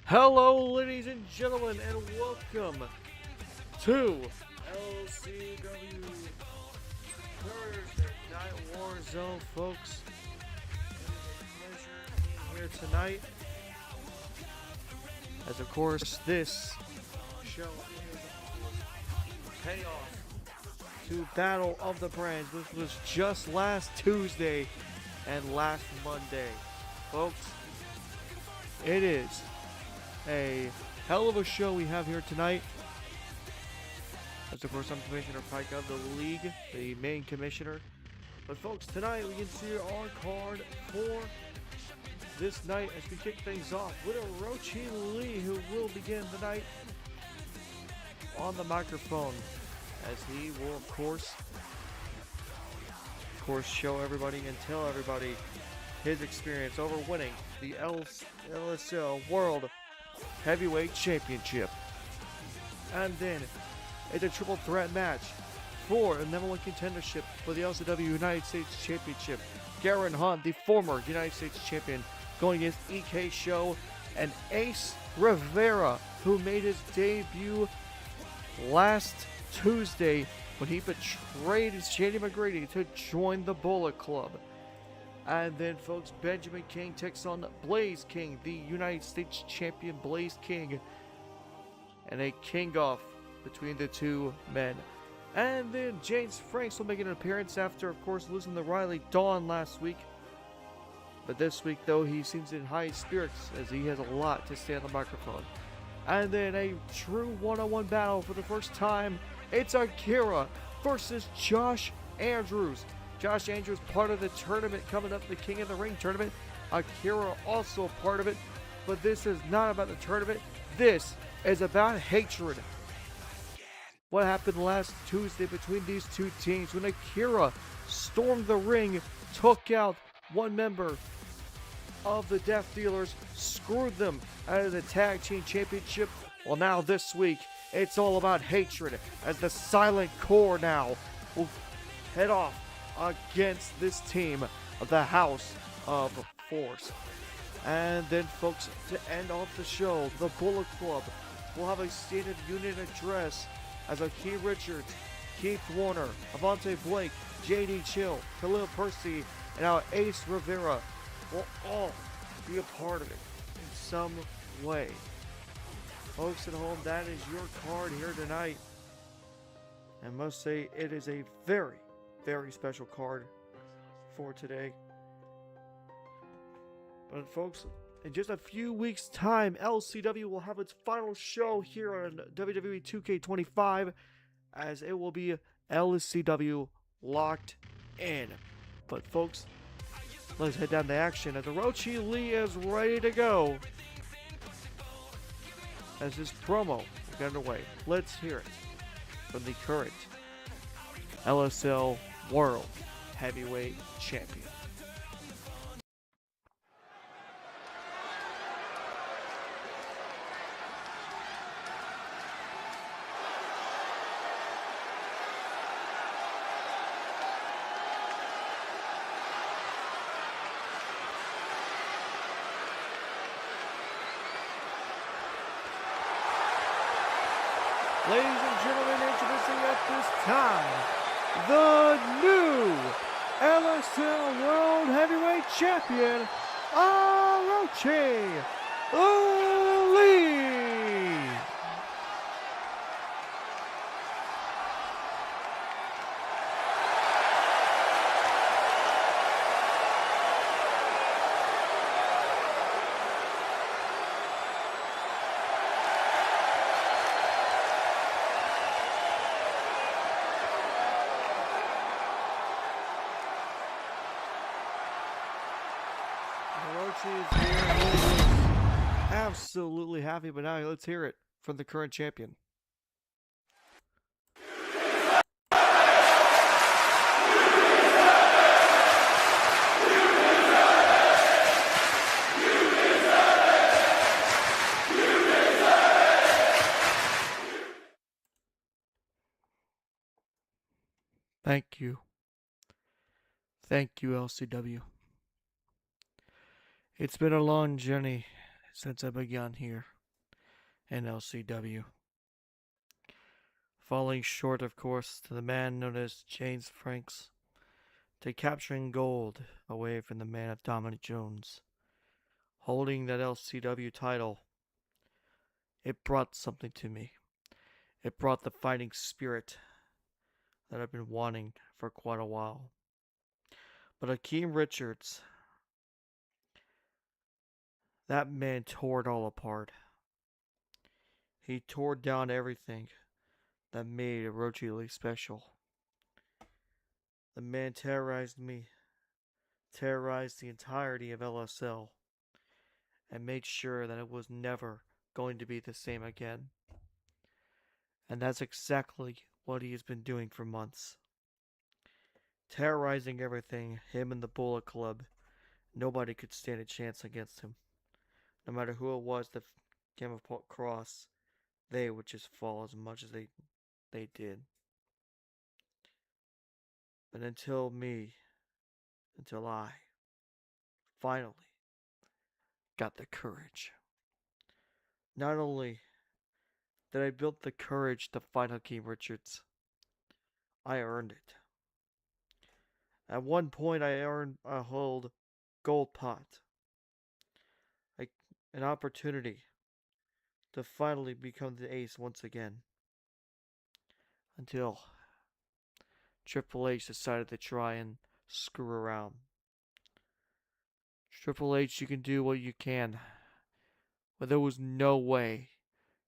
Hello, ladies and gentlemen, and welcome to LCW Thursday Night WarZone, folks. It is a pleasure being here tonight, as of course this show is payoff to Battle of the Brands, which was just last Tuesday and last Monday, folks. It is a hell of a show we have here tonight. As of course, I'm Commissioner Pike of the league, the main commissioner. But folks, tonight we can see our card for this night as we kick things off with Orochi Lee, who will begin the night on the microphone, as he will of course show everybody and tell everybody his experience over winning the LSL World Heavyweight Championship. And then it's a triple threat match for a number one contendership for the LCW United States Championship. Garrett Hunt, the former United States champion, going against EK Show and Ace Rivera, who made his debut last Tuesday when he betrayed Shady McGrady to join the Bullet Club. And then, folks, Benjamin King takes on Blaze King, the United States champion Blaze King, and a king-off between the two men. And then James Franks will make an appearance after, of course, losing to Riley Dawn last week. But this week, though, he seems in high spirits as he has a lot to say on the microphone. And then a true one-on-one battle for the first time. It's Akira versus Josh Andrews. Josh Andrews part of the tournament coming up, the King of the Ring tournament. Akira also part of it. But this is not about the tournament. This is about hatred. What happened last Tuesday between these two teams when Akira stormed the ring, took out one member of the Death Dealers, screwed them out of the Tag Team Championship. Well, now this week, it's all about hatred, as the Silent Core now will head off against this team of the House of Force. And then, folks, to end off the show, the Bullet Club will have a State of Union address as Akeem Richards, Keith Warner, Avante Blake, JD Chill, Khalil Percy, and our Ace Rivera will all be a part of it in some way. Folks at home, that is your card here tonight. I must say, it is a very special card for today. But folks, in just a few weeks' time, LCW will have its final show here on WWE 2K25, as it will be LCW Locked In. But folks, let's head down to action as Orochi Lee is ready to go as this promo will get underway. Let's hear it from the current LSL World Heavyweight Champion. Ladies and gentlemen, introducing at this time, the new LSL World Heavyweight Champion, Orochi Lee. Orochi is here. He is absolutely happy, but now let's hear it from the current champion. Thank you. Thank you, LCW. It's been a long journey since I began here. in LCW. Falling short, of course, to the man known as James Franks, to capturing gold away from the man of Dominic Jones. Holding that LCW title, it brought something to me. It brought the fighting spirit that I've been wanting for quite a while. But Akeem Richards, that man tore it all apart. He tore down everything that made Orochi Lee special. The man terrorized me, terrorized the entirety of LSL, and made sure that it was never going to be the same again. And that's exactly what he has been doing for months. Terrorizing everything, him and the Bullet Club. Nobody could stand a chance against him. No matter who it was that came across, they would just fall as much as they did. But until I finally got the courage. Not only did I build the courage to fight Akeem Richards, I earned it. At one point, I earned a whole gold pot. An opportunity to finally become the ace once again. Until Triple H decided to try and screw around. Triple H, you can do what you can, but there was no way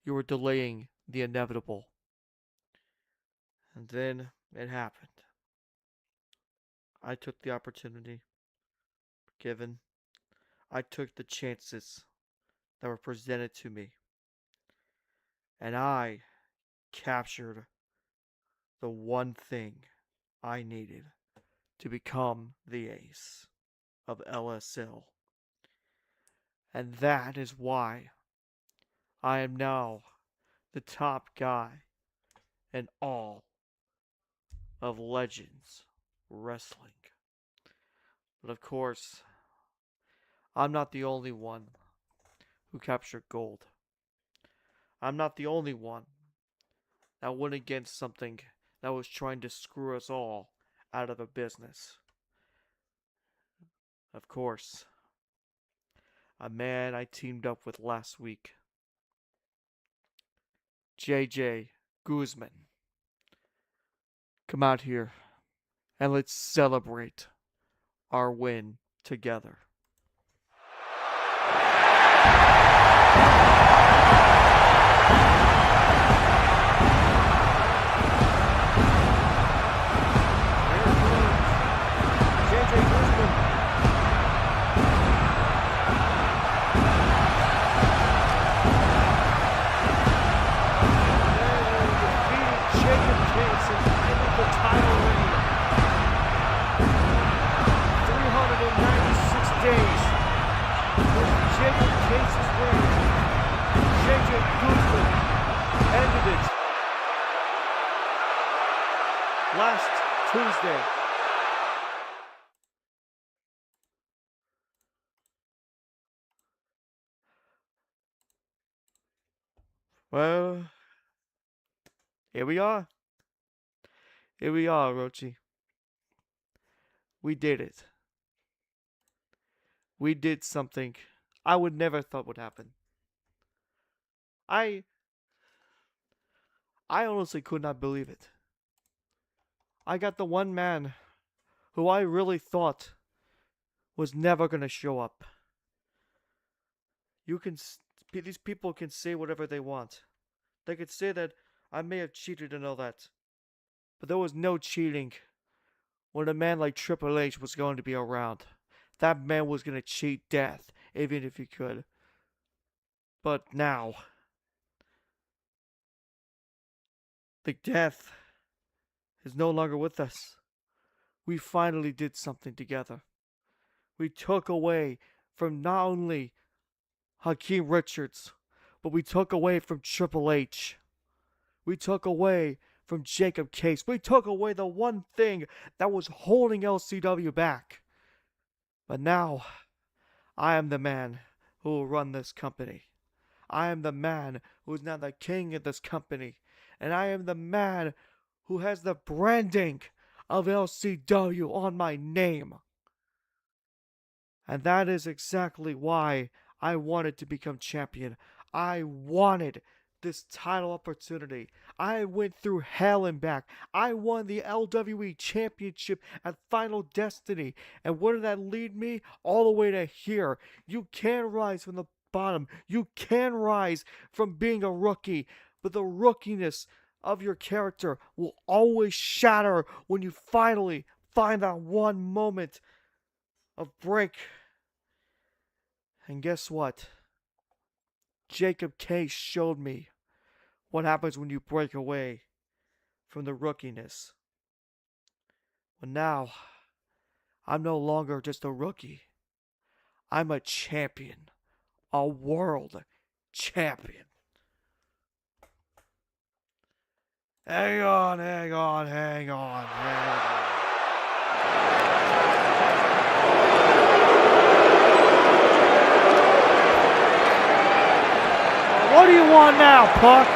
you were delaying the inevitable. And then it happened. I took the opportunity given. I took the chances that were presented to me. And I captured the one thing I needed to become the ace of LSL. And that is why I am now the top guy in all of Legends Wrestling. But of course, I'm not the only one who captured gold. I'm not the only one that went against something that was trying to screw us all out of a business. Of course, a man I teamed up with last week, JJ Guzman. Come out here and let's celebrate our win together. Last Tuesday. Well, here we are. Here we are, Orochi. We did it. We did something I would never thought would happen. I honestly could not believe it. I got the one man who I really thought was never going to show up. These people can say whatever they want. They could say that I may have cheated and all that. But there was no cheating when a man like Triple H was going to be around. That man was going to cheat death, even if he could. But now, the death is no longer with us. We finally did something together. We took away from not only Akeem Richards, but we took away from Triple H. We took away from Jacob Case. We took away the one thing that was holding LCW back. But now, I am the man who will run this company. I am the man who who's now the king of this company. And I am the man who has the branding of LCW on my name. And that is exactly why I wanted to become champion. I wanted this title opportunity. I went through hell and back. I won the LWE Championship at Final Destiny. And where did that lead me? All the way to here. You can rise from the bottom. You can rise from being a rookie. But the rookiness of your character will always shatter when you finally find that one moment of break. And guess what? Jacob K showed me what happens when you break away from the rookiness. But now, I'm no longer just a rookie. I'm a champion. A world champion. Hang on. What do you want now, Puck?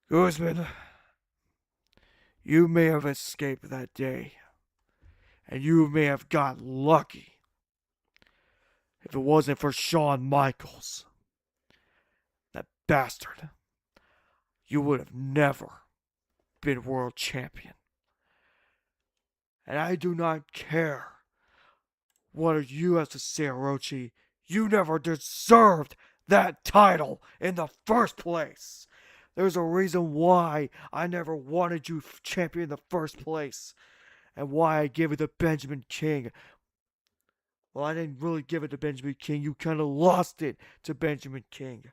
Guzman, you may have escaped that day, and you may have got lucky. If it wasn't for Shawn Michaels, that bastard, you would have never been world champion. And I do not care what you have to say, Orochi. You never deserved that title in the first place. There's a reason why I never wanted you champion in the first place. And why I gave it to Benjamin King. Well, I didn't really give it to Benjamin King. You kind of lost it to Benjamin King.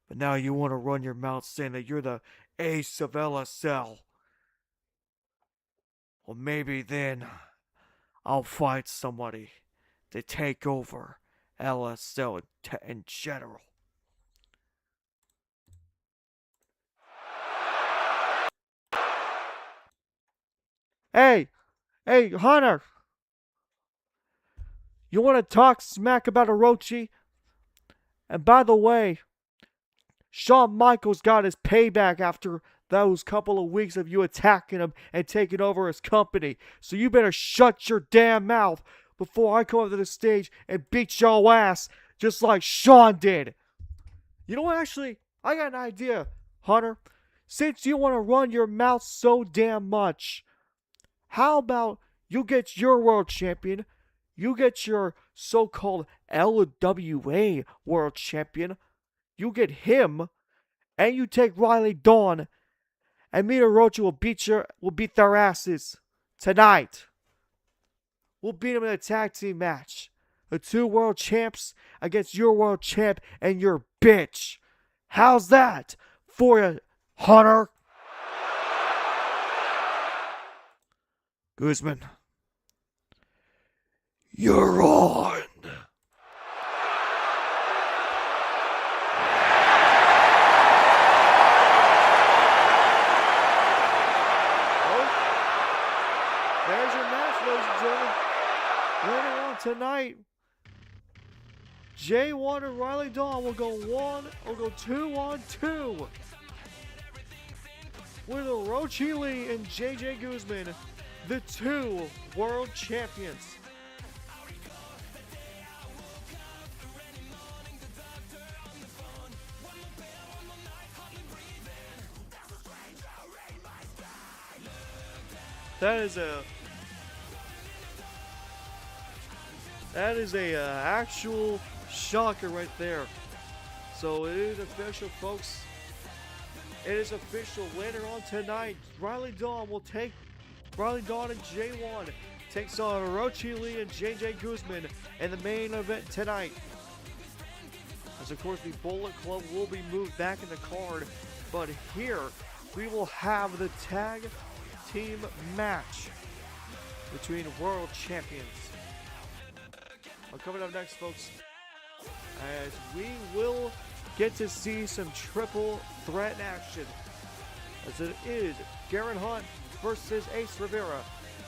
But now you want to run your mouth saying that you're the ace of LSL. Well, maybe then I'll find somebody to take over LSL in general. Hey, Hunter. You want to talk smack about Orochi? And by the way, Shawn Michaels got his payback after those couple of weeks of you attacking him and taking over his company. So you better shut your damn mouth before I come up to the stage and beat your ass just like Shawn did. You know what, actually, I got an idea, Hunter. Since you want to run your mouth so damn much, how about you get your world champion, you get your so-called LWA world champion, you get him, and you take Riley Dawn, and me and Orochi will beat their asses tonight. We'll beat them in a tag team match. The two world champs against your world champ and your bitch. How's that for you, Hunter? Guzman, you're on. There's your match, ladies and gentlemen. Later on tonight, J1 and Riley Dawn will go 2-on-2 with Orochi Lee and JJ Guzman, the two world champions. That is a actual shocker right there. So it is official, folks. It is official. Later on tonight, Riley Dawn and J1 takes on Orochi Lee and JJ Guzman in the main event tonight. As of course the Bullet Club will be moved back in the card, but here we will have the tag team match between world champions. Coming up next, folks, as we will get to see some triple threat action, as it is Garrett Hunt versus Ace Rivera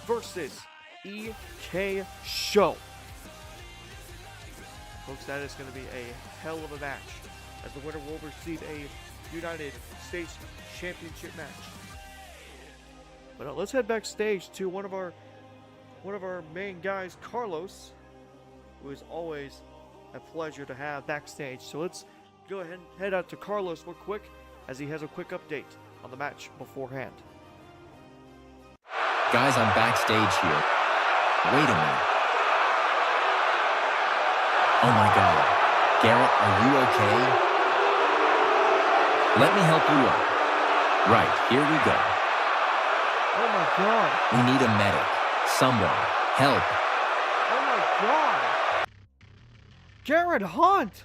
versus EK Show. Folks, that is going to be a hell of a match, as the winner will receive a United States Championship match. But let's head backstage to one of our main guys, Carlos, who is always a pleasure to have backstage. So let's go ahead and head out to Carlos real quick, as he has a quick update on the match beforehand. Guys, I'm backstage here. Wait a minute. Oh my God. Garrett, are you okay? Let me help you up. Right, here we go. Oh my God. We need a medic. Someone. Help. Oh my God. Garrett Hunt.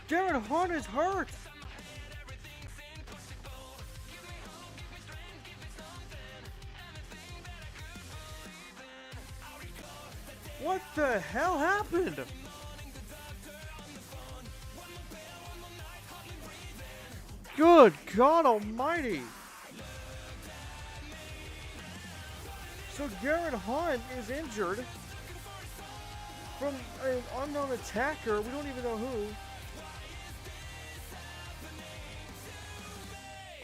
Garrett Hunt is hurt. What the hell happened? Good God Almighty! So Garrett Hunt is injured from an unknown attacker. We don't even know who.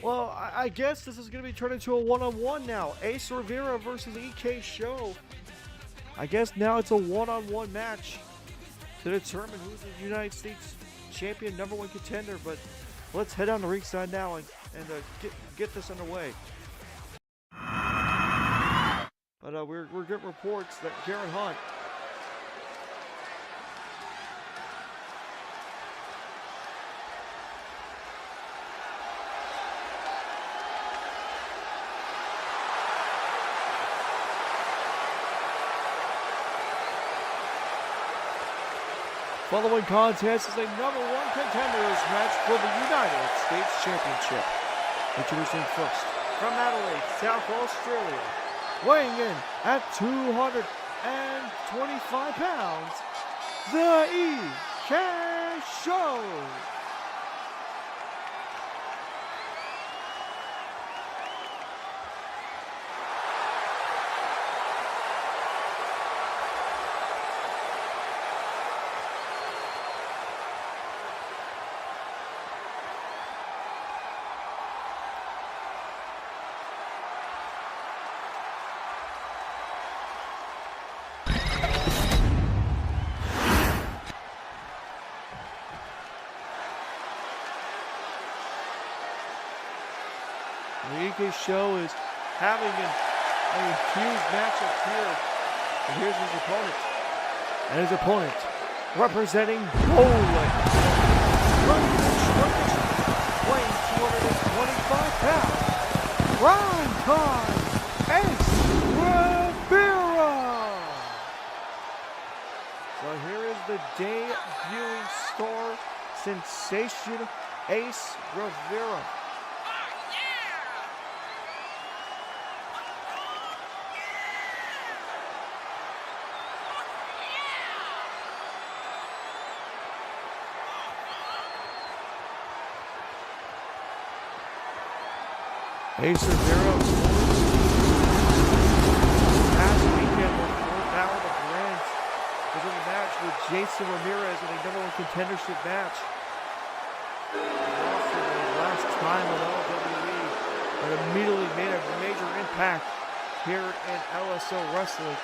Well, I guess this is going to be turned into a one-on-one now. Ace Rivera versus EK Show. I guess now it's a one-on-one match to determine who's the United States champion, #1 contender. But let's head down to ringside now and get this underway. But we're getting reports that Garrett Hunt following contest is a #1 contenders match for the United States Championship. Introducing first, from Adelaide, South Australia, weighing in at 225 pounds, the EK Show. The EK Show is having a huge matchup here. And here's his opponent. And his opponent, representing Poland, weighing 225 pounds, Primetime Ace Rivera. So here is the debuting star sensation, Ace Rivera. Ace Rivera past weekend was fourth out of the brands. Was in a match with Jason Ramirez in a #1 contendership match. He lost it last time in LWE, but immediately made a major impact here in LSL Wrestling.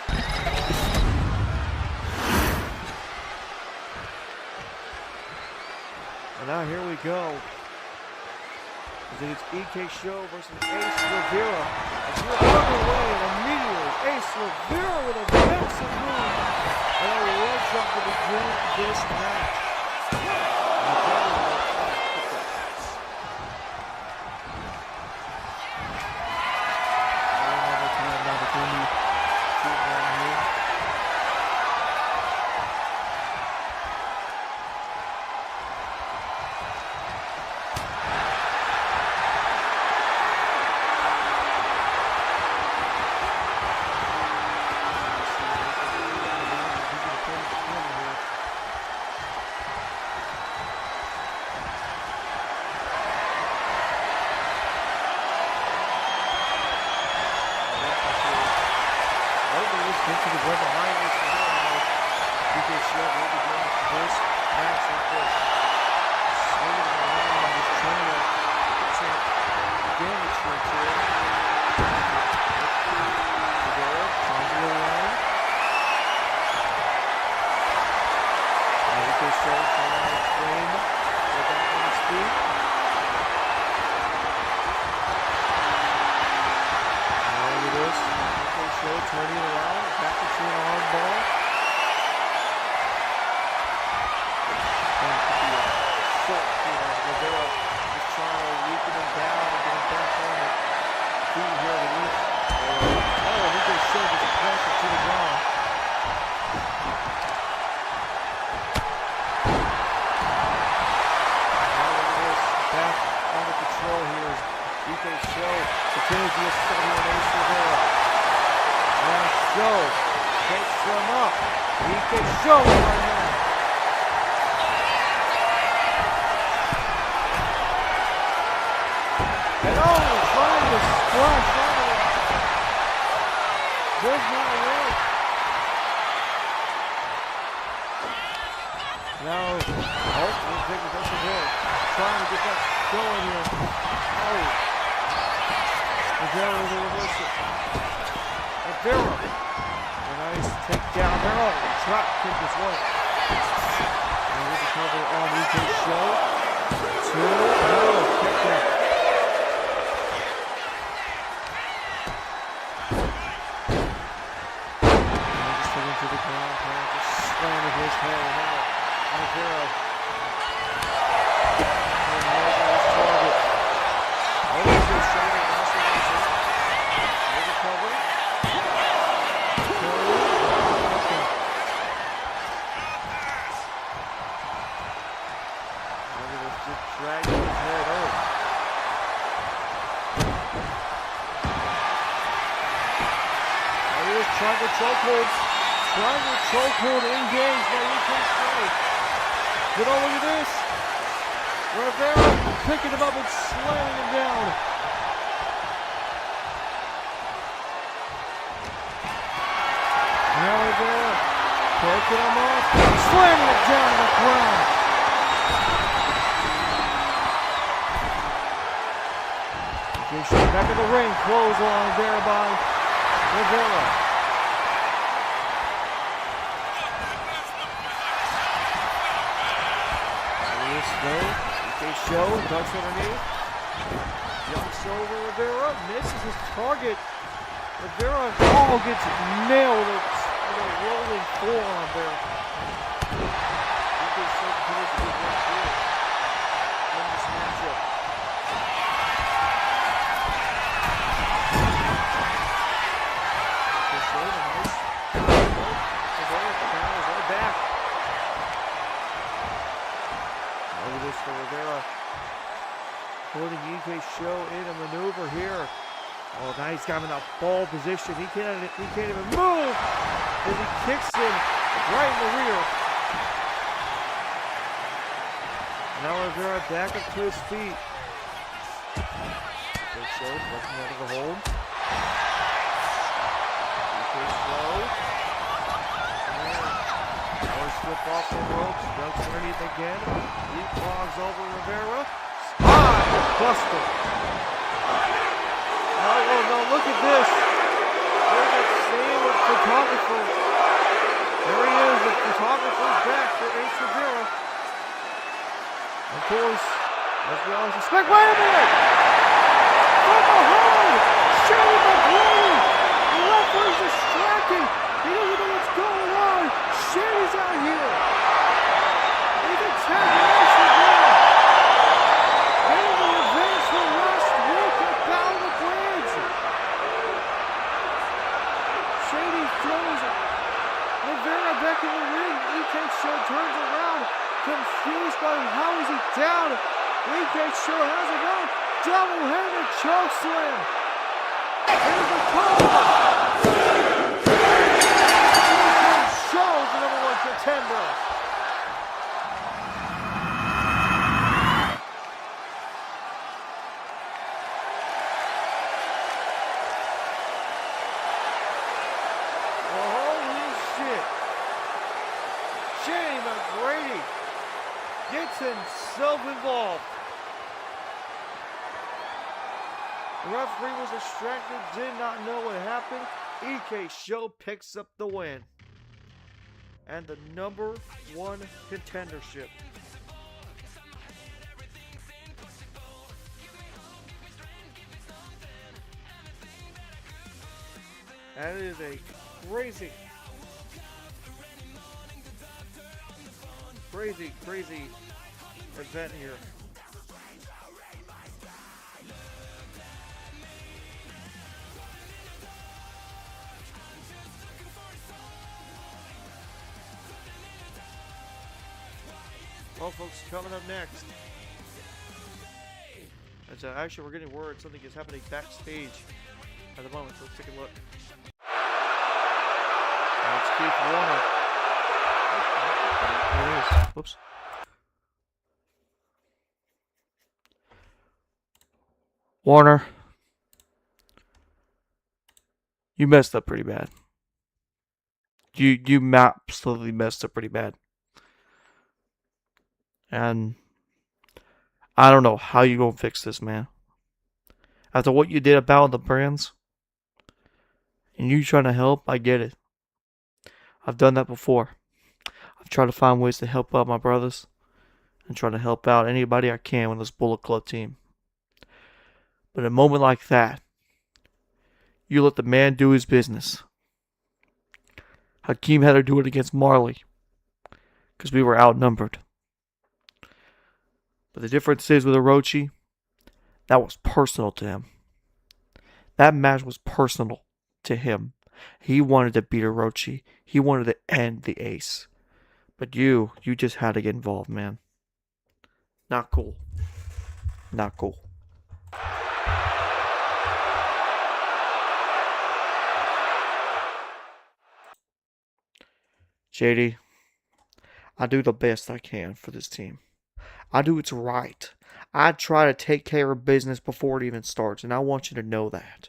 And now here we go. It's EK Show versus Ace Rivera. As we're underway, and immediately Ace Rivera with a massive move and a leg drop to begin this match. EK Show will be going for this match like this. Swinging around, just trying to get some damage into it. Rivera trying to go around. EK Show trying to frame. Go back on his feet. Now look at this. EK Show turning around. Back into an arm bar. Rivera just trying to weaken him down and get him back on the feet here to reach. He just showed his pressure to the ground. Now look at this, back under control here as EK Show continues to study on Ace Rivera. Now Show takes him up. EK Show right now. Trying to splash on it. Does not work. Now, we'll take it up the hill. Trying to get that going here. Rivera with a reversal. Rivera. A nice takedown. Drop kick as well. And with the cover on EK Show. Kick that. To the ground, just slamming his head out. Rivera. His target. Orochi Lee also gets it. There's a cover. Just dragging his head out. He was trying to chokehold. Triangle chokehold engaged by EK Show. But look at this. Rivera picking him up and slamming him down. Now Rivera taking him off, slamming him down on the ground. EK Show back in the ring, clothesline there by Rivera. EK Show ducks underneath. Jumps over Rivera, misses his target. Rivera gets nailed with a rolling forearm there. EK Show continues to be one here in this matchup. EK Show, nice. Rivera counters right back. Look at this for Rivera. Putting EK Show in a maneuver here. Oh, now he's got him in a ball position. He can't even move as he kicks him right in the rear. Now Rivera back up to his feet. EK Show looking out of the hold. EK Show. Slip off the ropes, ducks underneath again. Leapfrogs over Rivera. Buster. No, look at this. There's that same photographer. There he is, the photographer's back for Ace Rivera. Of course, as we always expect. Wait a minute! From behind! Shady McGrady! The referee's distracted! He doesn't know what's going on! Shady's out here! He's attacking Ace Rivera! Getting the revenge from last week at Battle of the Brands! Shady throws Rivera back in the ring. EK Show turns around, confused by how is he down. EK Show has him on. Double-handed choke slam. Here's the cover. Show's the number one contender. Holy shit. gets himself involved. The referee was distracted, did not know what happened. EK Show picks up the win. And the number 1 contendership. That is a crazy event here. Well, folks, coming up next. Actually, we're getting word something is happening backstage at the moment, so let's take a look. That's Keith Warner. There it is. Whoops. Warner, you messed up pretty bad. You absolutely messed up pretty bad. And I don't know how you gonna fix this, man. After what you did about the brands, and you trying to help, I get it. I've done that before. I've tried to find ways to help out my brothers and try to help out anybody I can with this Bullet Club team. But in a moment like that, you let the man do his business. Hakeem had to do it against Marley because we were outnumbered. But the difference is with Orochi, that was personal to him. That match was personal to him. He wanted to beat Orochi. He wanted to end the ace. But you just had to get involved, man. Not cool. Not cool. JD, I do the best I can for this team. I do what's right. I try to take care of business before it even starts, and I want you to know that.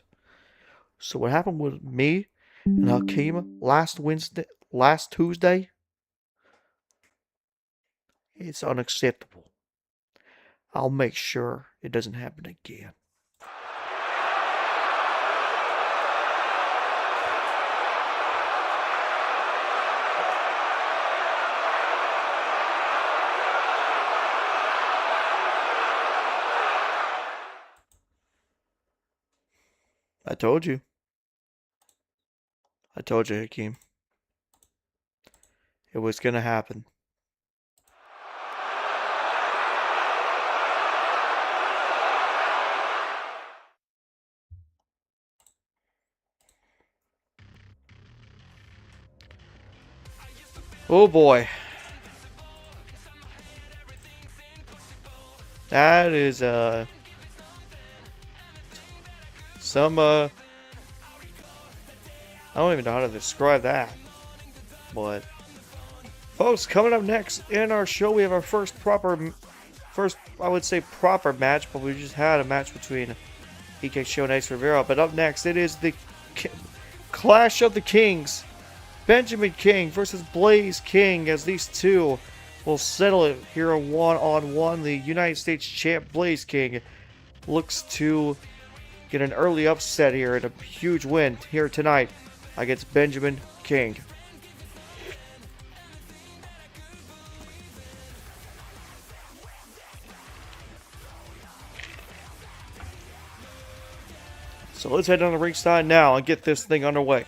So what happened with me and Hakeem last Tuesday, it's unacceptable. I'll make sure it doesn't happen again. I told you. I told you, Hakeem. It was gonna happen. Oh boy. That is I don't even know how to describe that. But folks, coming up next in our show, we have our first I would say proper match, but we just had a match between EK Show and Ace Rivera. But up next, it is the Clash of the Kings. Benjamin King versus Blaze King, as these two will settle it here in one-on-one. The United States champ Blaze King looks to get an early upset here and a huge win here tonight against Benjamin King. So let's head down the ringside now and get this thing underway.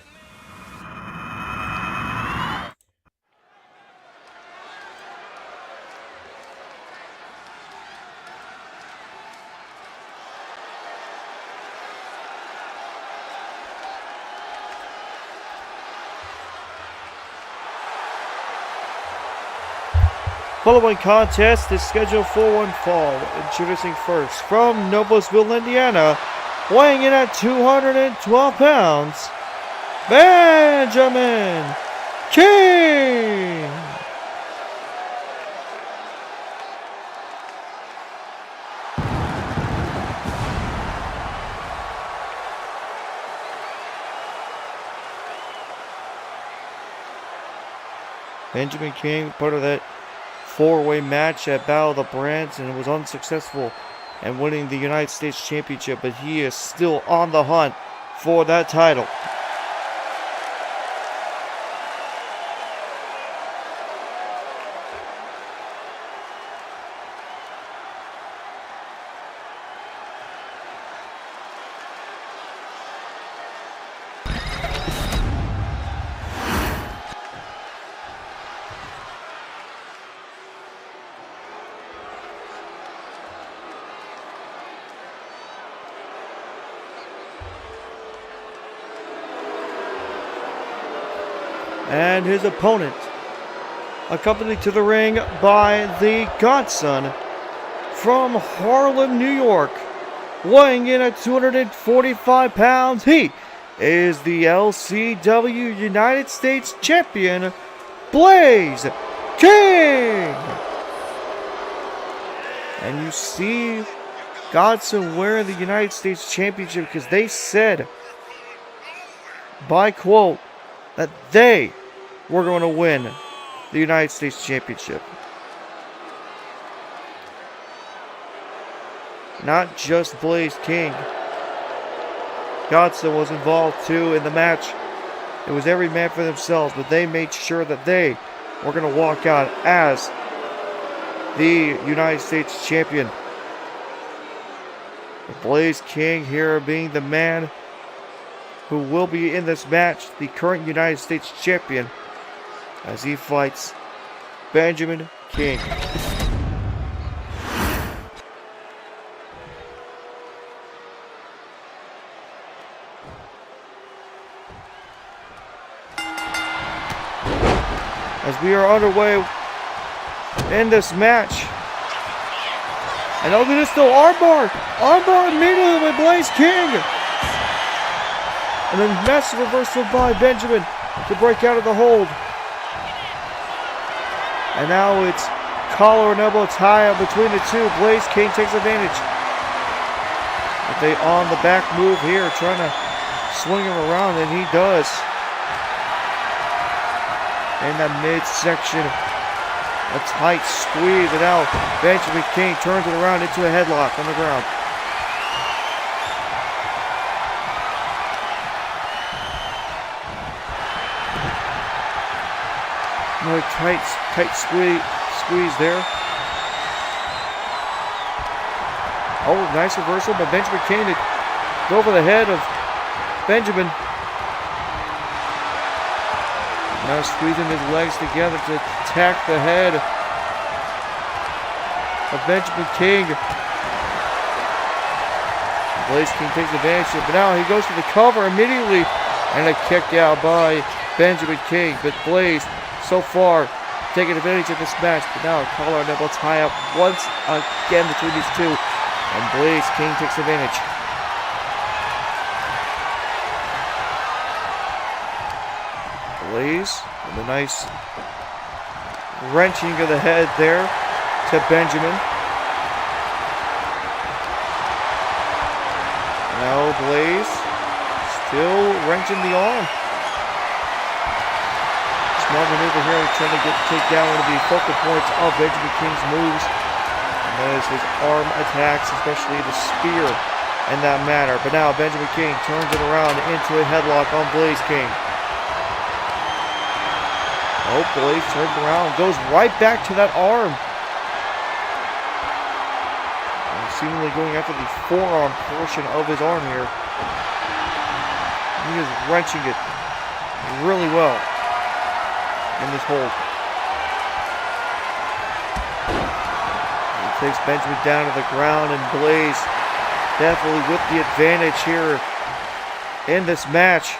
Following contest is scheduled for one fall. Introducing first from Noblesville, Indiana, weighing in at 212 pounds, Benjamin King. Benjamin King, part of that four-way match at Battle of the Brands and was unsuccessful in winning the United States Championship, but he is still on the hunt for that title. And his opponent, accompanied to the ring by the Godson from Harlem, New York, weighing in at 245 pounds, he is the LCW United States Champion, Blaze King. And you see Godson wearing the United States Championship because they said, by quote, that they were going to win the United States Championship. Not just Blaze King. Godson was involved too in the match. It was every man for themselves, but they made sure that they were going to walk out as the United States Champion. Blaze King here being the man who will be in this match, the current United States Champion, as he fights Benjamin King. As we are underway in this match, and over this still armbar immediately with Blaze King. And then massive reversal by Benjamin to break out of the hold. And now it's collar and elbow tie-up between the two. Blaze King takes advantage. But they on the back move here, trying to swing him around, and he does. In the midsection, a tight squeeze, and now Benjamin King turns it around into a headlock on the ground. Another tight squeeze there. Oh, nice reversal by Benjamin King to go over the head of Benjamin. Now squeezing his legs together to attack the head of Benjamin King. Blaze King takes advantage of it, but now he goes for the cover immediately, and a kick out by Benjamin King. But Blaze, so far, taking advantage of this match, but now a collar and elbow tie up once again between these two, and Blaze King takes advantage. Blaze with a nice wrenching of the head there to Benjamin. Now Blaze still wrenching the arm. Smart maneuver here, trying to take down one of the focal points of Benjamin King's moves. And that is his arm attacks, especially the spear in that manner. But now Benjamin King turns it around into a headlock on Blaze King. Oh, Blaze turns around, goes right back to that arm. And seemingly going after the forearm portion of his arm here. He is wrenching it really well in this hold. He takes Benjamin down to the ground, and Blaze definitely with the advantage here in this match.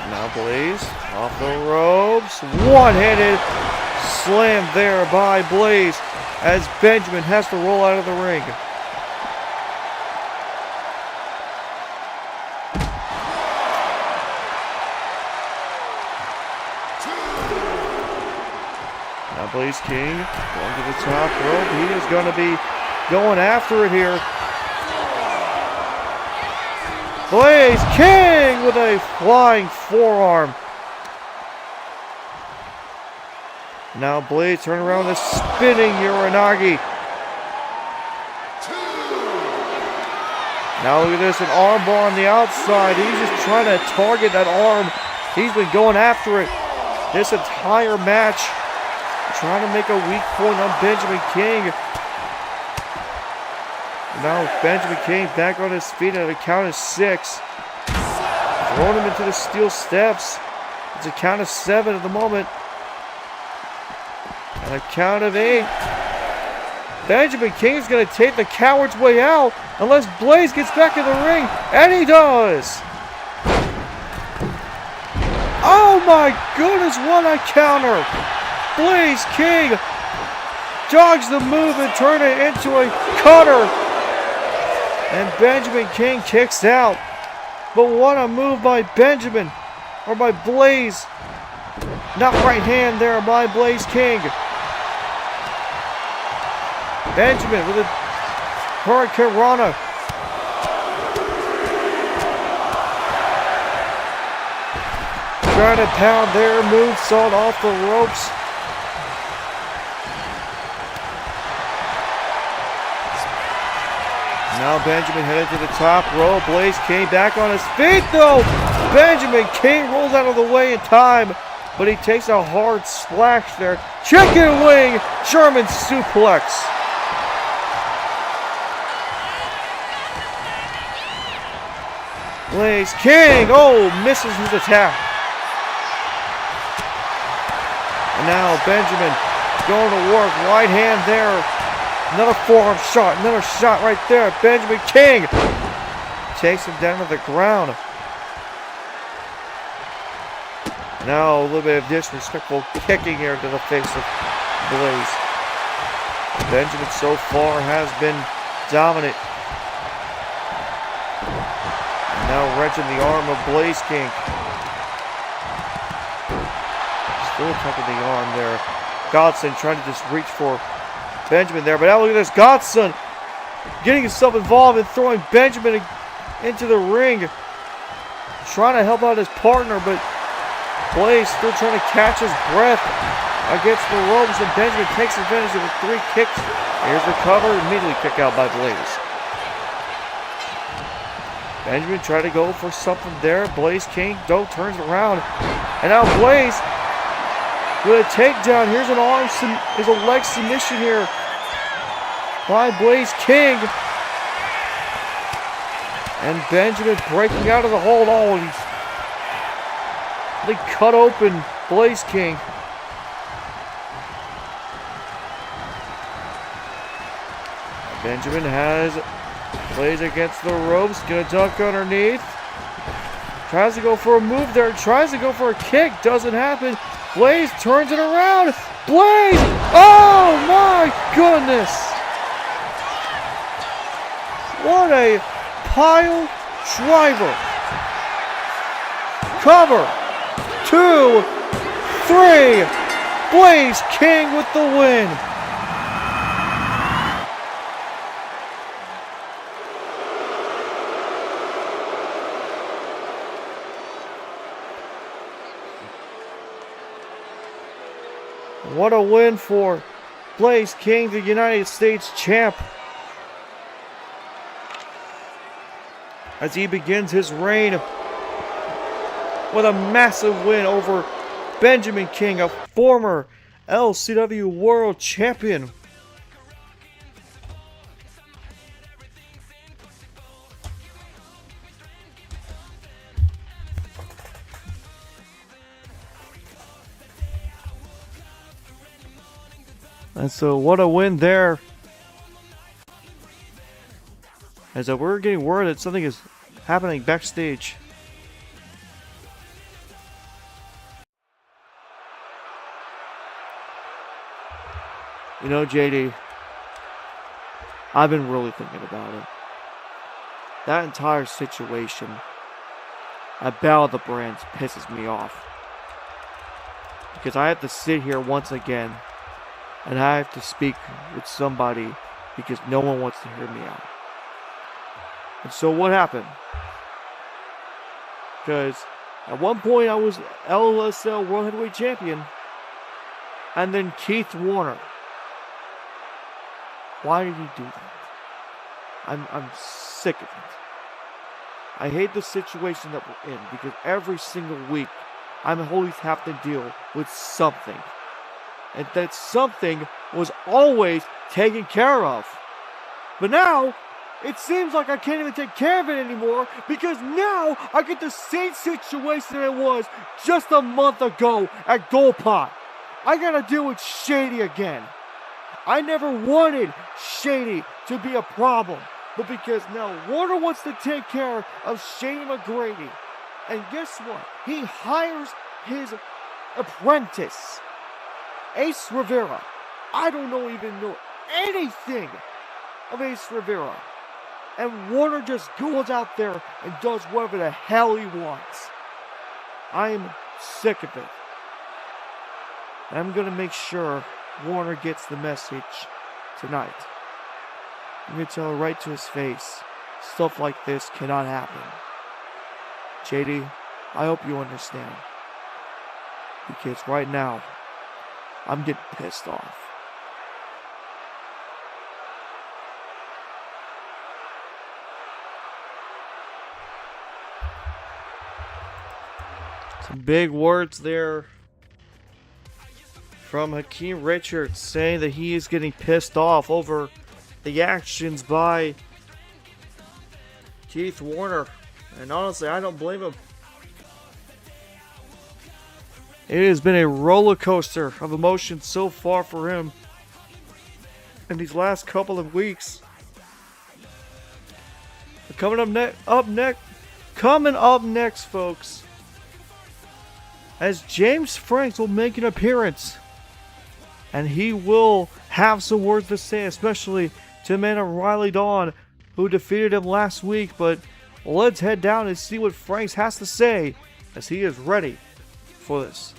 Now Blaze off the ropes. One-handed slam there by Blaze as Benjamin has to roll out of the ring. Now Blaze King going to the top rope. He is going to be going after it here. Blaze King with a flying forearm. Now Blaze turn around with a spinning Uranagi. Now look at this, an arm bar on the outside. He's just trying to target that arm. He's been going after it this entire match. Trying to make a weak point on Benjamin King. Now Benjamin King back on his feet at a count of 6. Throwing him into the steel steps. It's a count of 7 at the moment. And a count of 8. Benjamin King is going to take the coward's way out unless Blaze gets back in the ring. And he does. Oh my goodness, what a counter. Blaze King jogs the move and turns it into a cutter. And Benjamin King kicks out. But what a move by Benjamin. Or by Blaze. Not right hand there by Blaze King. Benjamin with a Hurricane Rana. Trying to pound their moonsault off the ropes. Now Benjamin headed to the top rope. Blaze King back on his feet though. Benjamin King rolls out of the way in time, but he takes a hard splash there. Chicken wing German suplex. Blaze King, misses his attack. And now Benjamin going to work, right hand there. Another forearm shot, another shot right there. Benjamin King takes him down to the ground. Now a little bit of disrespectful kicking here to the face of Blaze. Benjamin so far has been dominant. And now wrenching the arm of Blaze King. Still tucking the arm there. Godson trying to just reach for Benjamin there, but now look at this. Godson getting himself involved and throwing Benjamin into the ring. Trying to help out his partner, but Blaze still trying to catch his breath against the ropes, and Benjamin takes advantage of the 3 kicks. Here's the cover, immediately kick out by Blaze. Benjamin tried to go for something there. Blaze King, though, turns around. And now Blaze with a takedown. Here's an arm, is a leg submission here by Blaze King. And Benjamin breaking out of the hold. They cut open Blaze King. Benjamin has Blaze against the ropes. Gonna duck underneath. Tries to go for a move there. Tries to go for a kick. Doesn't happen. Blaze turns it around. Blaze! Oh my goodness! What a pile driver. Cover. 2, 3. Blaze King with the win. What a win for Blaze King, the United States champ, as he begins his reign with a massive win over Benjamin King, a former LCW World Champion. And so what a win there. As we're getting word that something is happening backstage. You know, JD, I've been really thinking about it. That entire situation about the brands pisses me off. Because I have to sit here once again and I have to speak with somebody because no one wants to hear me out. And so what happened? Because at one point I was LSL World Heavyweight Champion. And then Keith Warner. Why did he do that? I'm sick of it. I hate the situation that we're in because every single week I always have to deal with something. And that something was always taken care of. But now, it seems like I can't even take care of it anymore because now I get the same situation it was just a month ago at Goldpot. I gotta deal with Shady again. I never wanted Shady to be a problem, but because now Warner wants to take care of Shady McGrady. And guess what? He hires his apprentice, Ace Rivera. I don't even know anything of Ace Rivera. And Warner just goes out there and does whatever the hell he wants. I'm sick of it. I'm going to make sure Warner gets the message tonight. I'm going to tell him right to his face, stuff like this cannot happen. JD, I hope you understand. Because right now, I'm getting pissed off. Some big words there from Hakeem Richards saying that he is getting pissed off over the actions by Keith Warner. And honestly, I don't blame him. It has been a roller coaster of emotions so far for him in these last couple of weeks. But coming up next, folks, as James Franks will make an appearance, and he will have some words to say, especially to the man of Riley Dawn, who defeated him last week. But let's head down and see what Franks has to say, as he is ready for this.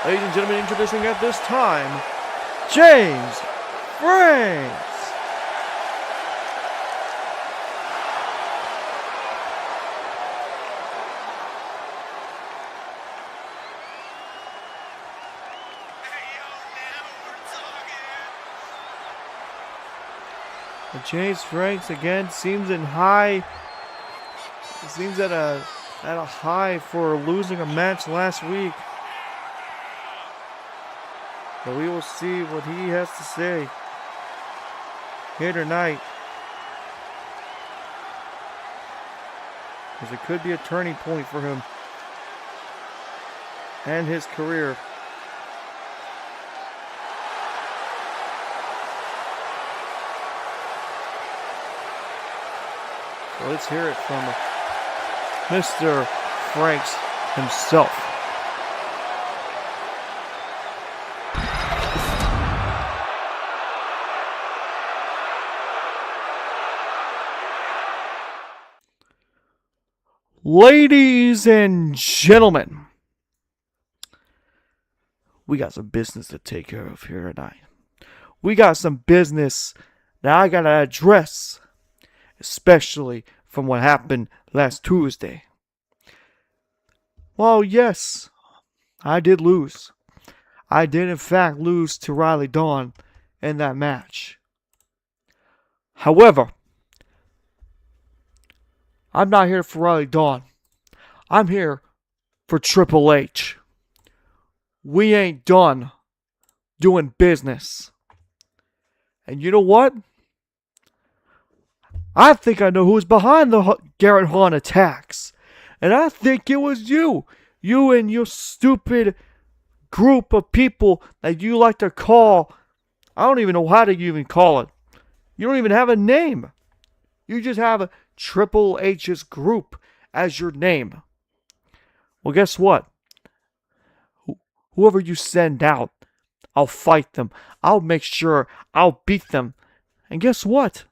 Ladies and gentlemen, introducing at this time, James Franks. And James Franks again seems at a high for losing a match last week. But we will see what he has to say here tonight. Because it could be a turning point for him and his career. So let's hear it from Mr. Franks himself. Ladies and gentlemen, we got some business to take care of here tonight. We got some business that I gotta address, especially from what happened last Tuesday. Well, yes, I did lose. I did in fact lose to Riley Dawn in that match. However, I'm not here for Riley Dawn. I'm here for Triple H. We ain't done doing business. And you know what? I think I know who's behind the Garrett Hunt attacks. And I think it was you. You and your stupid group of people that you like to call. I don't even know how to even call it. You don't even have a name. You just have a Triple H's group as your name. Well, guess what? Whoever you send out, I'll fight them. I'll make sure I'll beat them. And guess what?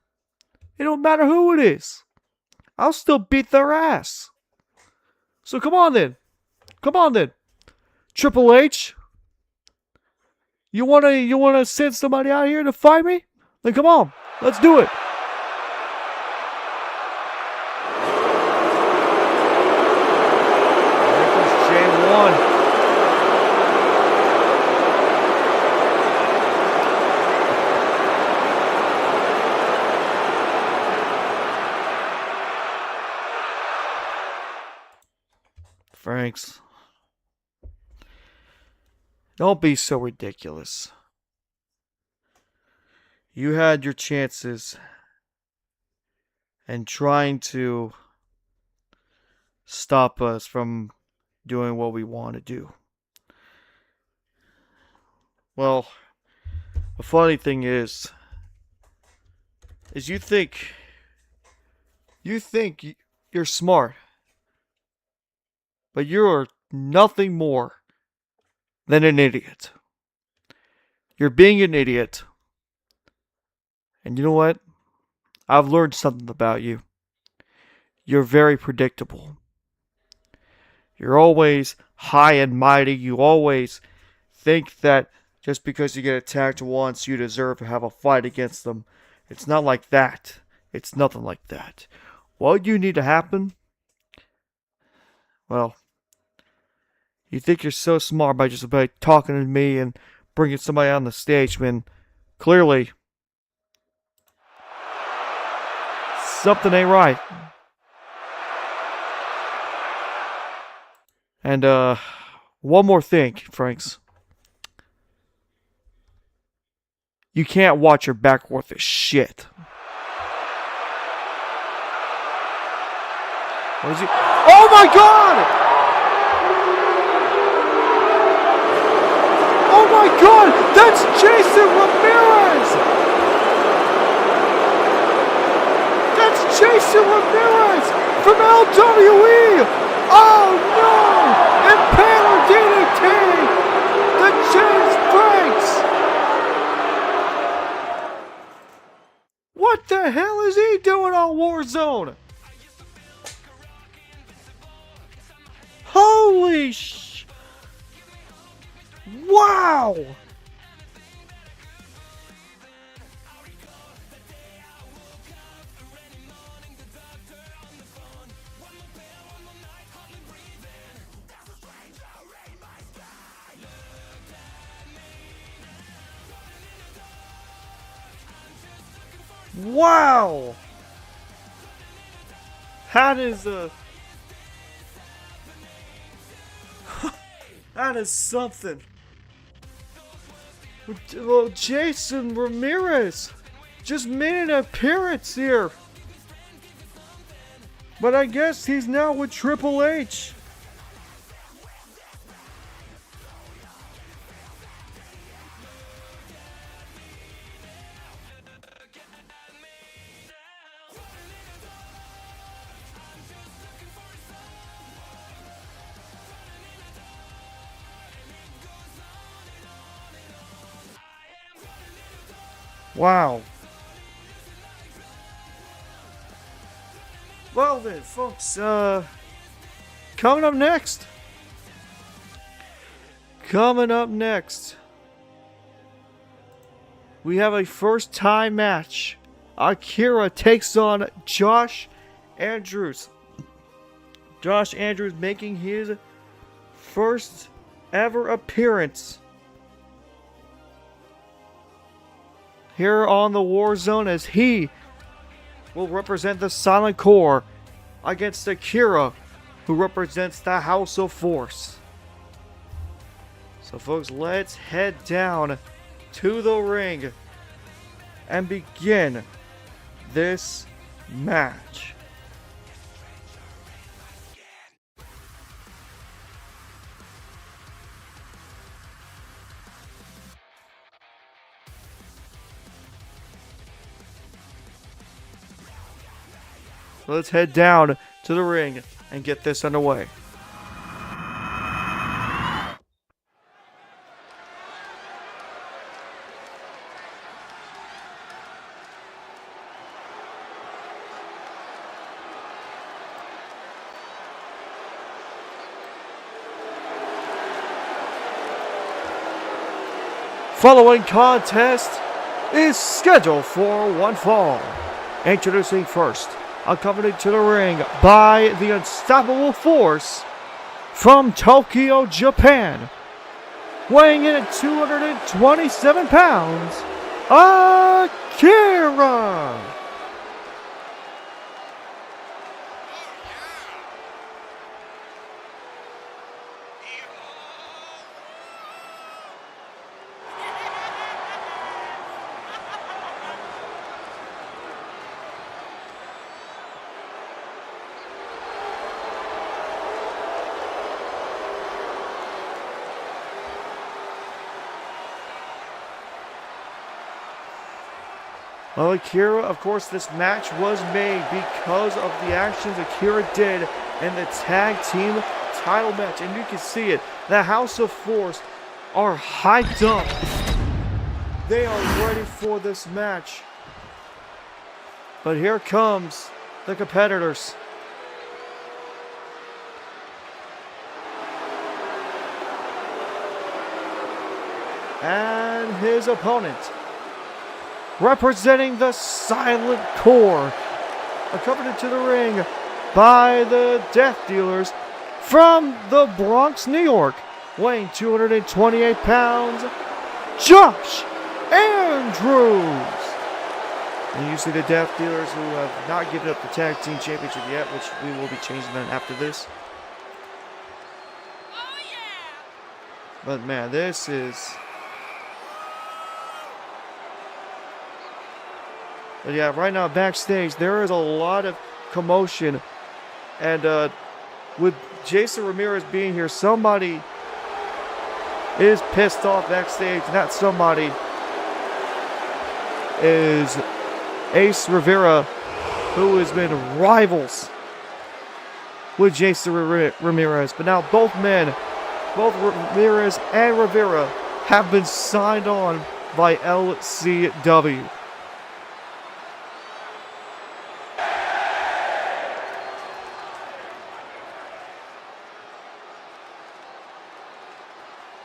It don't matter who it is. I'll still beat their ass. So come on then. Come on then. Triple H. You wanna send somebody out here to fight me? Then come on. Let's do it. There goes J1. Franks. Don't be so ridiculous. You had your chances and trying to stop us from doing what we want to do. Well, the funny thing is you think you're smart, but you're nothing more than an idiot. You're being an idiot. And you know what? I've learned something about you. You're very predictable. You're always high and mighty. You always think that just because you get attacked once, you deserve to have a fight against them. It's not like that. It's nothing like that. What you need to happen? Well, you think you're so smart by just by talking to me and bringing somebody on the stage, when clearly something ain't right. And one more thing, Franks. You can't watch your back worth of shit. Where's he? Oh my God! Oh my God! That's Jason Ramirez! That's Jason Ramirez from LWE! Oh no! Impaler DDT! The James Franks! What the hell is he doing on WarZone? Holy sh... Wow! Wow! That is that is something. Well, Jason Ramirez just made an appearance here. But I guess he's now with Triple H. Wow. Well then, folks, coming up next. We have a first time match. Akira takes on Josh Andrews. Josh Andrews making his first ever appearance here on the WarZone, as he will represent the Silent Core against Akira, who represents the House of Force. So folks, let's head down to the ring and begin this match. Let's head down to the ring and get this underway. following contest is scheduled for one fall. Introducing first, accompanied to the ring by the unstoppable force from Tokyo, Japan, weighing in at 227 pounds, Akira. Well, Akira, of course, this match was made because of the actions Akira did in the tag team title match. And you can see it. The House of Force are hyped up. They are ready for this match. But here comes the competitors. And his opponent, representing the Silent Core, accompanied to the ring by the Death Dealers from the Bronx, New York, weighing 228 pounds, Josh Andrews. And you see the Death Dealers, who have not given up the Tag Team Championship yet, which we will be changing that after this. But man, this is... But yeah, right now backstage, there is a lot of commotion. And with Jason Ramirez being here, somebody is pissed off backstage. And that somebody is Ace Rivera, who has been rivals with Jason Ramirez. But now both men, both Ramirez and Rivera, have been signed on by LCW.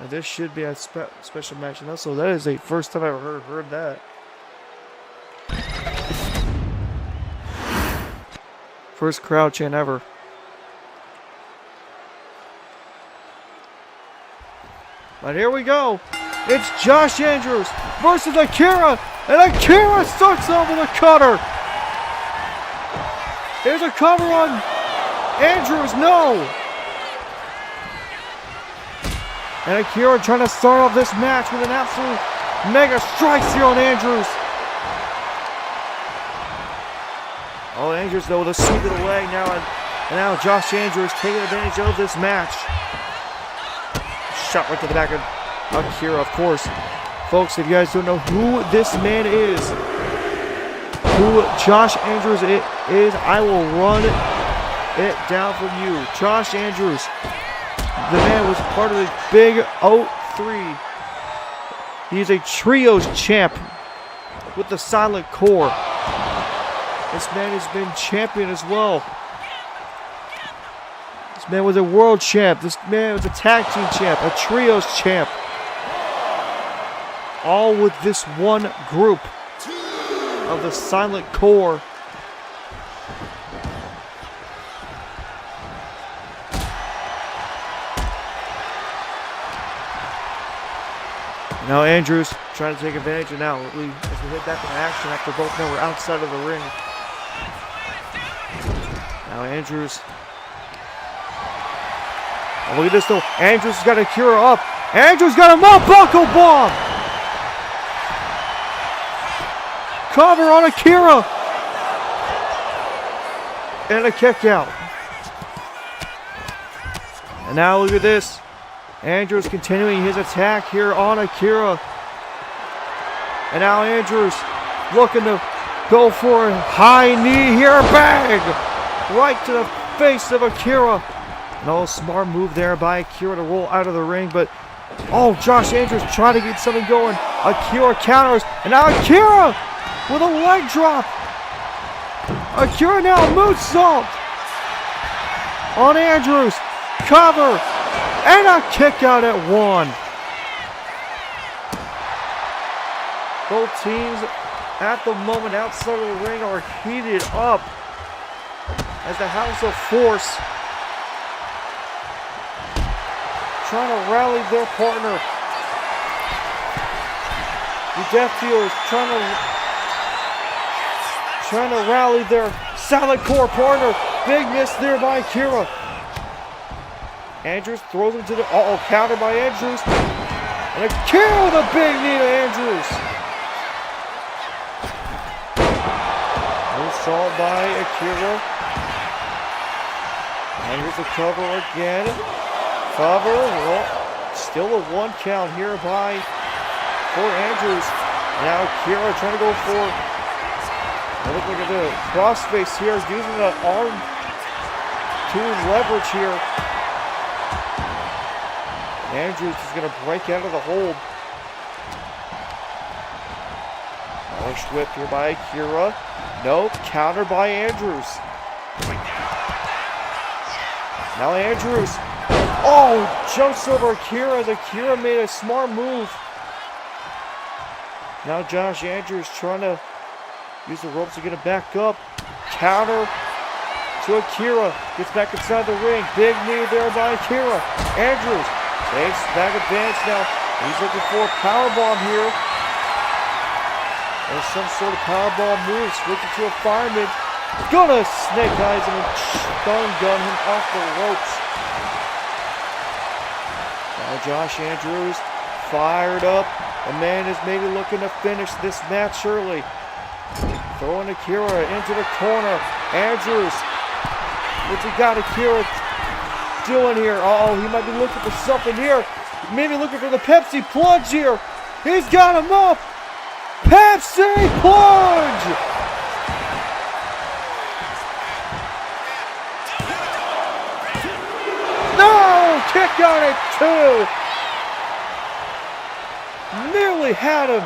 Now this should be a special match, and also that is the first time I've ever heard that. First crowd chant ever. But here we go. It's Josh Andrews versus Akira, and Akira starts off with a cutter. Here's a cover on Andrews, no. And Akira trying to start off this match with an absolute mega strikes here on Andrews. Oh, Andrews though with a sweep of the leg now, and now Josh Andrews taking advantage of this match. Shot right to the back of Akira, of course. Folks, if you guys don't know who this man is, who Josh Andrews is, I will run it down for you. Josh Andrews, the man was part of the Big 03. He's a trios champ with the Silent Core. This man has been champion as well. This man was a world champ. This man was a tag team champ, a trios champ. All with this one group of the Silent Core. Now Andrews trying to take advantage, and now as we head back into action after both men were outside of the ring. Now Andrews. Oh, look at this though. Andrews has got Akira up. Andrews got a buckle bomb. Cover on Akira. And a kick out. And now look at this. Andrews continuing his attack here on Akira. And now Andrews looking to go for a high knee here. Bang! Right to the face of Akira. No smart move there by Akira to roll out of the ring. But, oh, Josh Andrews trying to get something going. Akira counters. And now Akira with a leg drop. Akira now moonsault on Andrews. Cover. And a kick out at one. Both teams at the moment outside of the ring are heated up as the House of Force trying to rally their partner. The Death Dealers trying to rally their Silent Core partner. Big miss there by Akira. Andrews throws him to the counter by Andrews. And Akira with a big knee to Andrews. Moonsault by Akira. And here's the cover again. Cover. Well, still a 1 count here for Andrews. Now Akira trying to go for, look at the crossface here, using the arm to leverage here. Andrews is going to break out of the hold. Irish whip here by Akira. Nope, counter by Andrews. Now Andrews. Oh, jumps over Akira as Akira made a smart move. Now Josh Andrews trying to use the ropes to get it back up. Counter to Akira. Gets back inside the ring. Big knee there by Akira. Andrews takes back advantage now. He's looking for a powerbomb here. There's some sort of powerbomb move. Switching to a fireman. Gonna snake eyes him and stun gun him off the ropes. Now Josh Andrews fired up. The man is maybe looking to finish this match early. Throwing Akira into the corner. Andrews. What's he got Akira doing here? Oh, he might be looking for something here. Maybe looking for the Pepsi plunge here. He's got him up. Pepsi plunge. No, kick on it too. Nearly had him.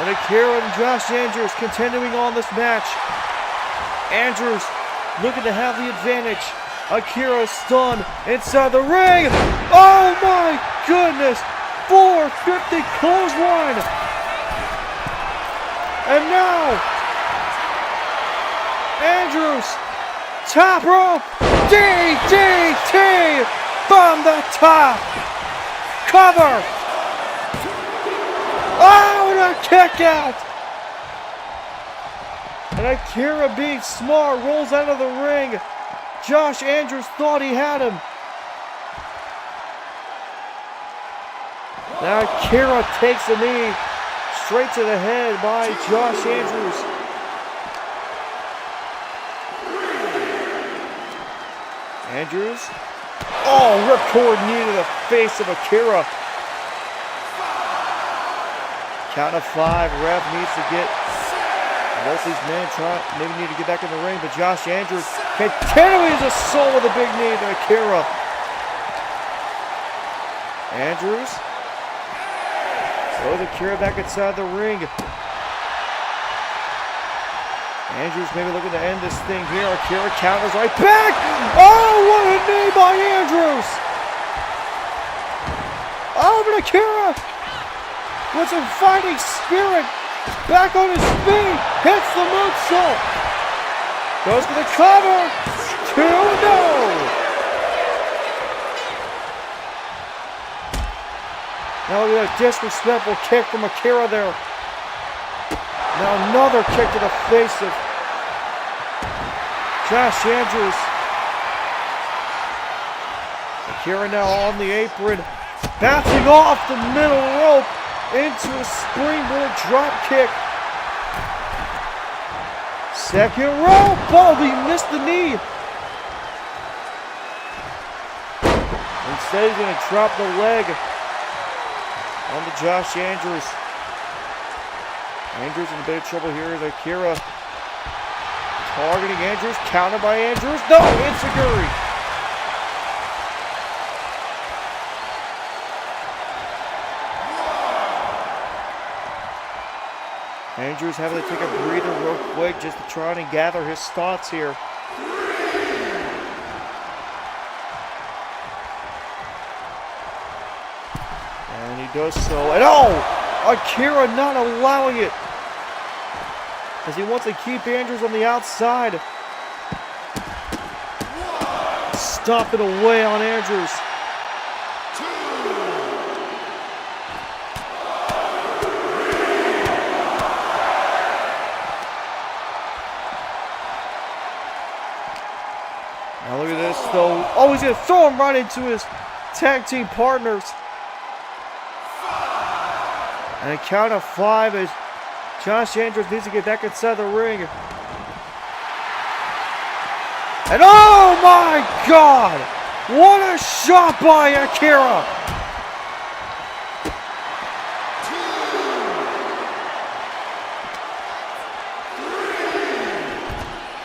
And Akira and Josh Andrews continuing on this match. Andrews looking to have the advantage. Akira stunned inside the ring. Oh my goodness. 450 clothesline. And now Andrews, top rope, DDT from the top. Cover. Oh, and a kick out. And Akira, being smart, rolls out of the ring. Josh Andrews thought he had him. Now Akira takes a knee straight to the head by Josh Andrews. Andrews. Oh, ripcord knee to the face of Akira. Count of 5. Ref needs to get both these men maybe need to get back in the ring, but Josh Andrews continuing his assault with a big knee to Akira. Andrews throws Akira back inside the ring. Andrews maybe looking to end this thing here. Akira counters right back. Oh, what a knee by Andrews. Oh, but Akira with some fighting spirit. Back on his feet. Hits the moonsault. Goes for the cover. 2-0. Now we got a disrespectful kick from Akira there. Now another kick to the face of Josh Andrews. Akira now on the apron. Bouncing off the middle rope into a springboard drop kick. Second rope. Oh, he missed the knee. Instead, he's going to drop the leg on to Josh Andrews. Andrews in a bit of trouble here as Akira targeting Andrews. Counter by Andrews. No, enziguri. Andrews having to take a breather real quick just to try and gather his thoughts here. does so. And oh! Akira not allowing it. As he wants to keep Andrews on the outside. Stomping away on Andrews. Now look at this though. Oh, he's going to throw him right into his tag team partners. And a count of 5 as Josh Andrews needs to get back inside the ring. And oh my God! What a shot by Akira!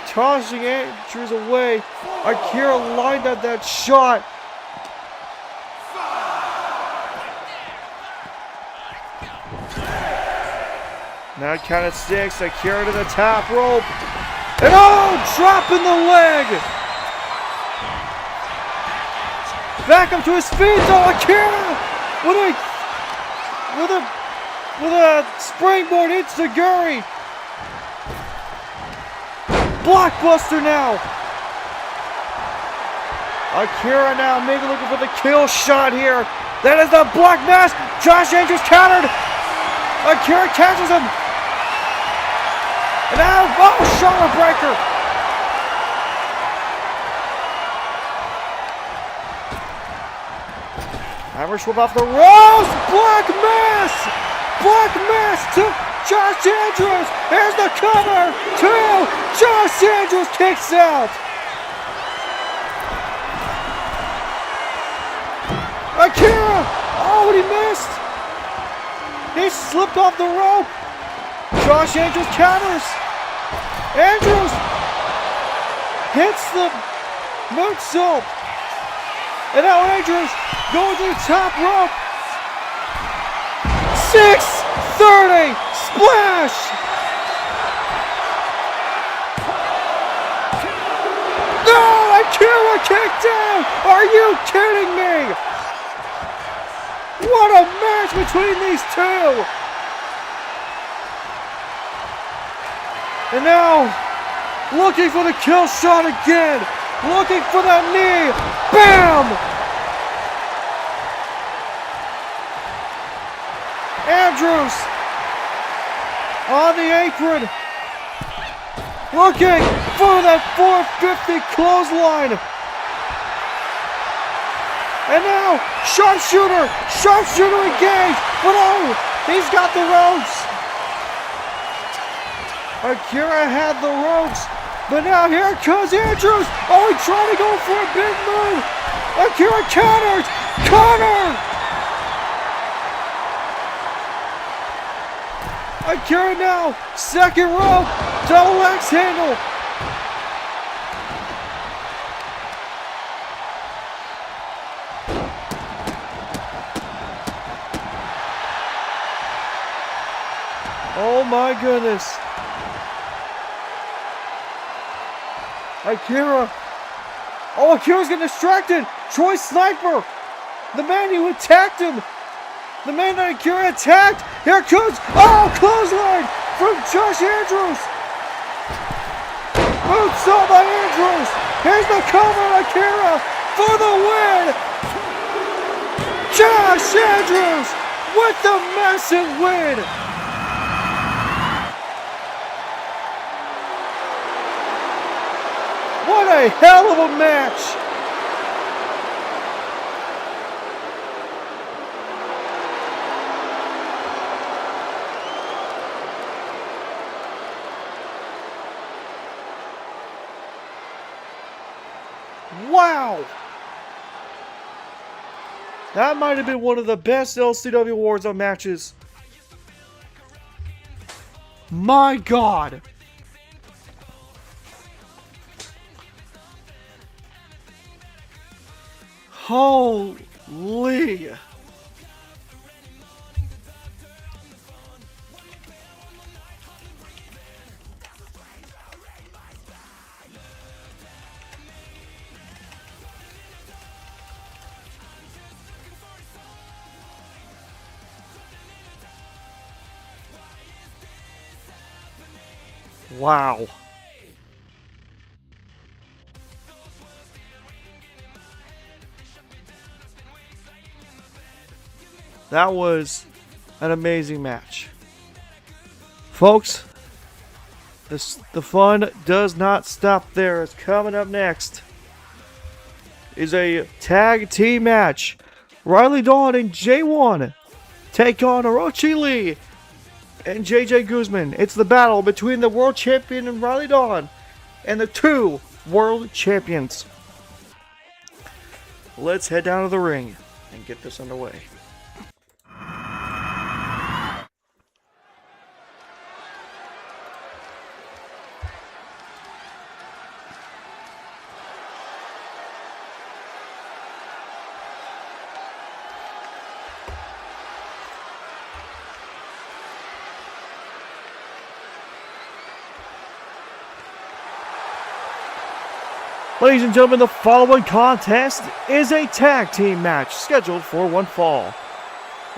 Tossing Andrews away. Akira lined up that shot. Now count of 6. Akira to the top rope. And oh, dropping the leg. Back up to his feet though. Akira with a springboard enziguri. Blockbuster now. Akira now maybe looking for the kill shot here. That is the black mass. Josh Andrews countered. Akira catches him. And now, oh, shoulder breaker. Irish whip off the ropes. Black mass. Black mass to Josh Andrews. Here's the cover. 2. Josh Andrews kicks out. Akira. Oh, and he missed. He slipped off the rope. Josh Andrews counters. Andrews hits the moonsault. And now Andrews going to the top rope. 630 splash. No, Akira kicked out. Are you kidding me? What a match between these two. And now, looking for the kill shot again. Looking for that knee. Bam! Andrews on the apron. Looking for that 450 clothesline. And now, sharpshooter. Sharpshooter engaged. But oh, he's got the ropes. Akira had the ropes, but now here comes Andrews. Oh, he's trying to go for a big move. Akira counters. Counter. Akira now, second rope, double axe handle. Oh my goodness. Akira. Oh, Akira's getting distracted. Troy Sniper. The man who attacked him. The man that Akira attacked. Here comes. Oh, clothesline from Josh Andrews. Moonsault by Andrews. Here's the cover. Akira for the win. Josh Andrews with the massive win. What a hell of a match! Wow! That might have been one of the best LCW WarZone matches. My God! Holy! Wow. That was an amazing match. Folks, the fun does not stop there. It's coming up next is a tag team match. Riley Dawn and J1 take on Orochi Lee and JJ Guzman. It's the battle between the world champion and Riley Dawn and the two world champions. Let's head down to the ring and get this underway. Ladies and gentlemen, the following contest is a tag team match scheduled for one fall.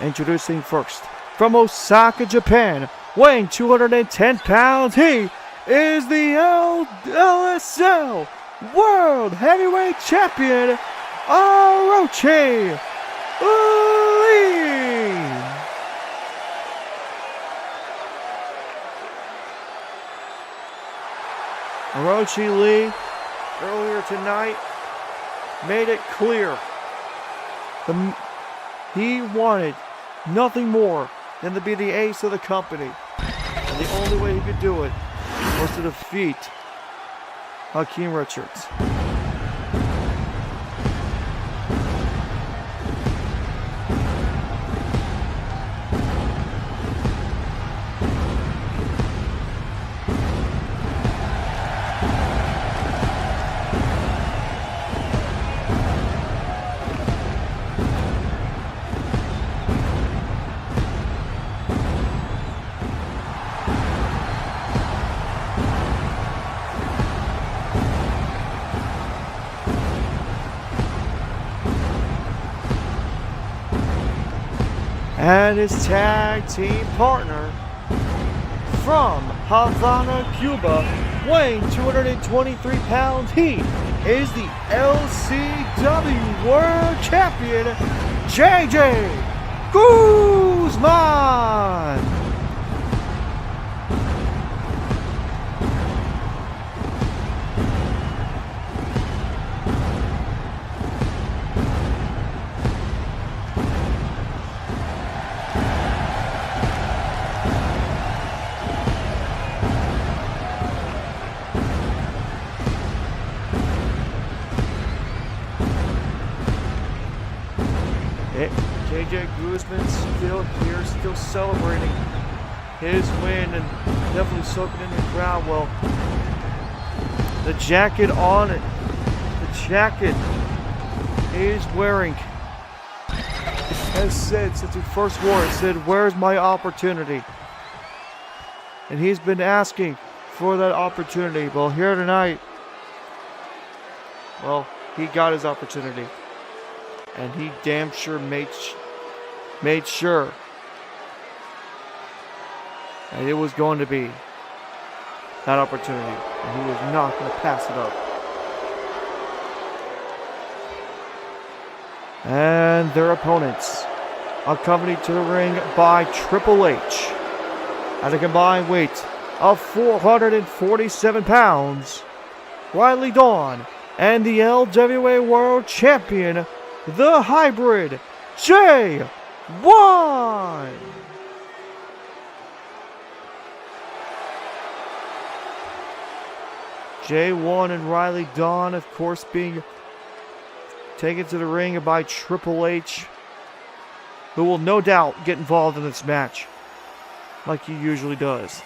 Introducing first, from Osaka, Japan, weighing 210 pounds, he is the LSL World Heavyweight Champion, Orochi Lee. Orochi Lee earlier tonight made it clear he wanted nothing more than to be the ace of the company. And the only way he could do it was to defeat Hakeem Richards. And his tag team partner from Havana, Cuba, weighing 223 pounds, he is the LCW World Champion, JJ Guzman. JJ Guzman still here, still celebrating his win and definitely soaking in the crowd. Well, the jacket on it, the jacket he's wearing has said since he first wore it, said, "Where's my opportunity?" And he's been asking for that opportunity. Well, here tonight, well, he got his opportunity. And he damn sure made sure that it was going to be that opportunity. And he was not going to pass it up. And their opponents, accompanied to the ring by Triple H, at a combined weight of 447 pounds, Riley Dawn, and the LWA World Champion, the Hybrid J1. J1 and Riley Dawn, of course, being taken to the ring by Triple H, who will no doubt get involved in this match, like he usually does.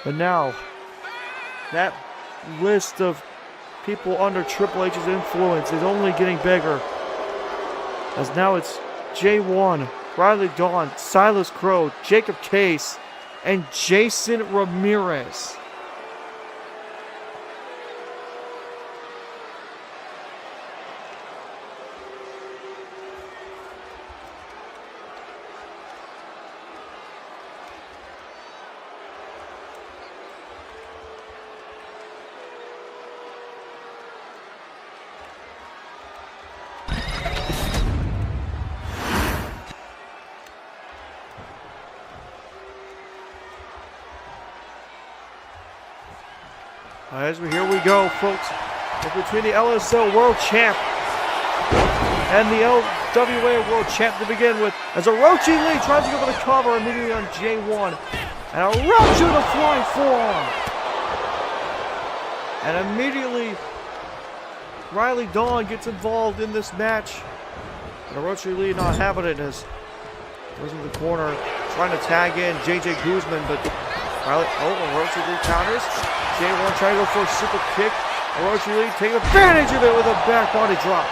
But now, that list of people under Triple H's influence is only getting bigger, as now it's J1, Riley Dawn, Silas Crow, Jacob Case, and Jason Ramirez. Here we go, folks. It's between the LSL World Champ and the LWA World Champ to begin with. As Orochi Lee tries to go for the cover immediately on J1. And Orochi with a flying forearm. And immediately, Riley Dawn gets involved in this match. And Orochi Lee not having it as goes in the corner, trying to tag in JJ Guzman, but Orochi Lee counters. J1 trying to go for a super kick. Orochi Lee taking advantage of it with a back body drop.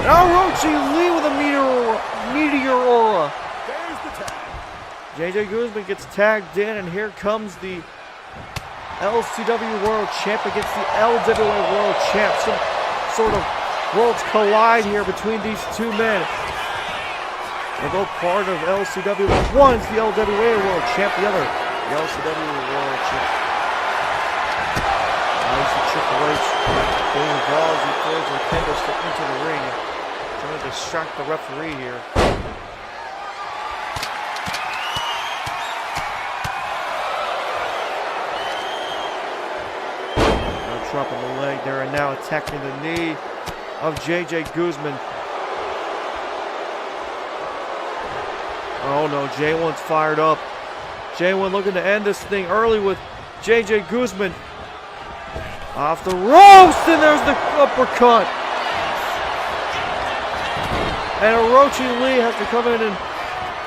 Now Orochi Lee with a meteor aura. There's the tag. JJ Guzman gets tagged in, and here comes the LCW World Champ against the LWA World Champ. Some sort of worlds collide here between these two men. They're both part of LCW. One's the LWA World Champ, the other the LCW World Champ. Nice Triple H getting involved. He throws a candlestick into the ring, trying to distract the referee here. Dropping the leg there, and now attacking the knee of JJ Guzman. Oh no, J1's fired up. J1 looking to end this thing early with JJ Guzman. Off the ropes, and there's the uppercut. And Orochi Lee has to come in and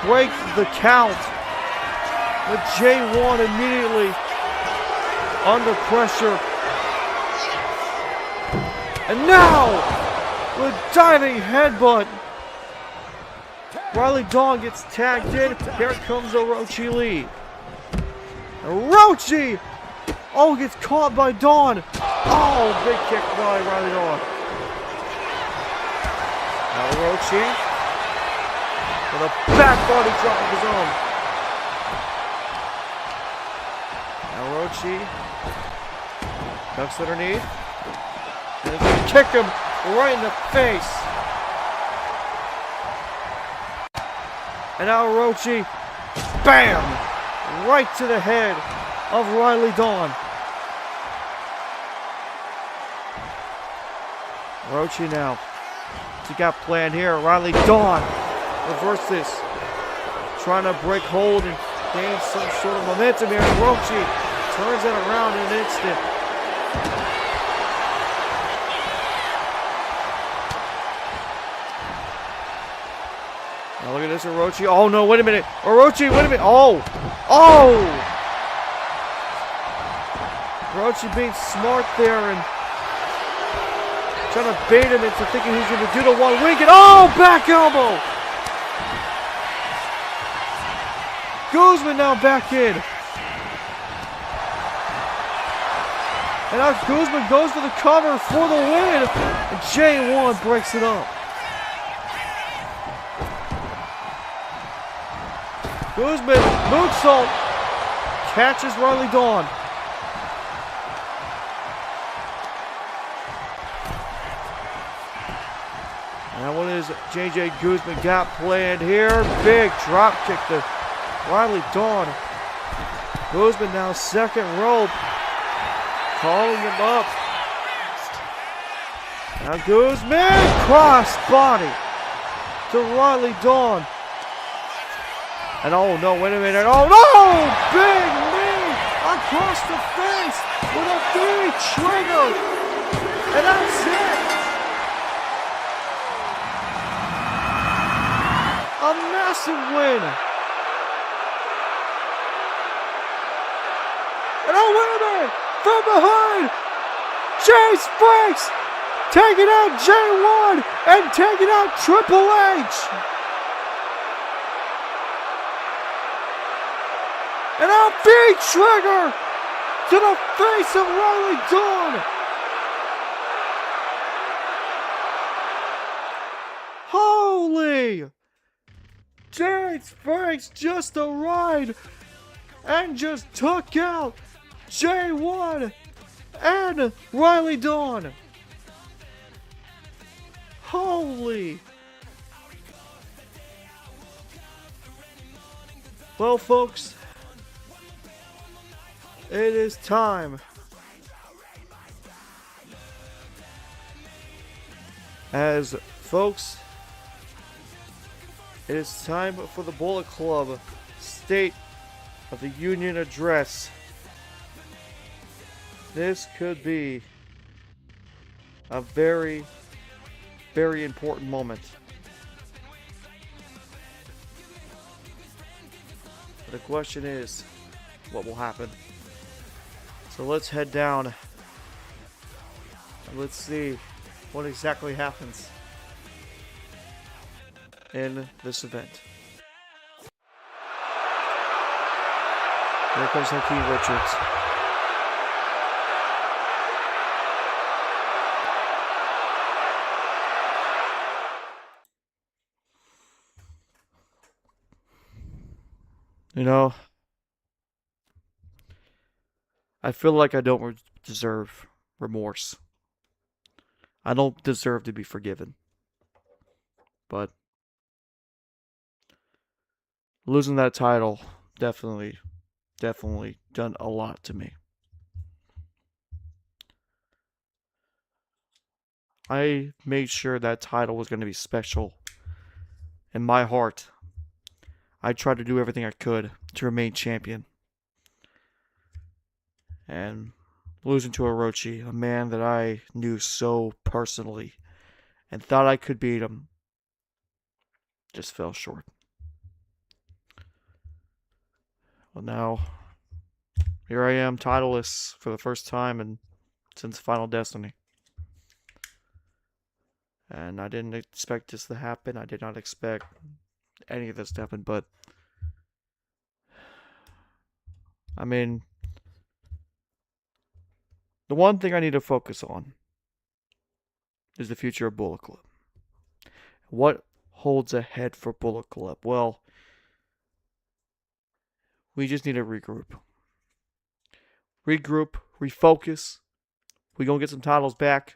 break the count. With J1 immediately under pressure. And now, with diving headbutt, Riley Dawn gets tagged in. Here comes Orochi Lee. Orochi! Oh, gets caught by Dawn. Oh, big kick by Riley Dawn. Now Orochi with a back body drop of his own. Now Orochi ducks underneath. And he's going to kick him right in the face. And now Orochi, bam! Right to the head of Riley Dawn. Orochi now. What's he got planned here? Riley Dawn reverses. Trying to break hold and gain some sort of momentum here. Orochi turns it around in an instant. Now look at this, Orochi. Oh no, wait a minute. Orochi, wait a minute. Oh! Oh! Orochi being smart there and trying to bait him into thinking he's going to do the one wing. And oh! Back elbow! Guzman now back in. And now Guzman goes for the cover for the win. And J1 breaks it up. Guzman, moonsault, catches Riley Dawn. Now what is JJ Guzman got planned here? Big drop kick to Riley Dawn. Guzman now second rope, calling him up. Now Guzman, cross body to Riley Dawn. And oh no, wait a minute. Oh no! Big knee across the face with a 3 trigger. And that's it. A massive win. And oh, wait a minute. From behind, Chase breaks, taking out J1 and taking out Triple H. And a big trigger to the face of Riley Dawn. Holy! James Franks just arrived and just took out J1 and Riley Dawn. Holy! Well, folks, it is time. As folks, it is time for the Bullet Club State of the Union Address. This could be a very, very important moment. The question is, what will happen? So let's head down and let's see what exactly happens in this event. Here comes Hakeem Richards. You know, I feel like I don't deserve remorse. I don't deserve to be forgiven. But losing that title definitely done a lot to me. I made sure that title was going to be special in my heart. I tried to do everything I could to remain champion. And losing to Orochi, a man that I knew so personally and thought I could beat him, just fell short. Well, now, here I am, titleless for the first time since Final Destiny. And I didn't expect this to happen. I did not expect any of this to happen, but I mean, the one thing I need to focus on is the future of Bullet Club. What holds ahead for Bullet Club? Well, we just need to regroup. Regroup, refocus. We're going to get some titles back.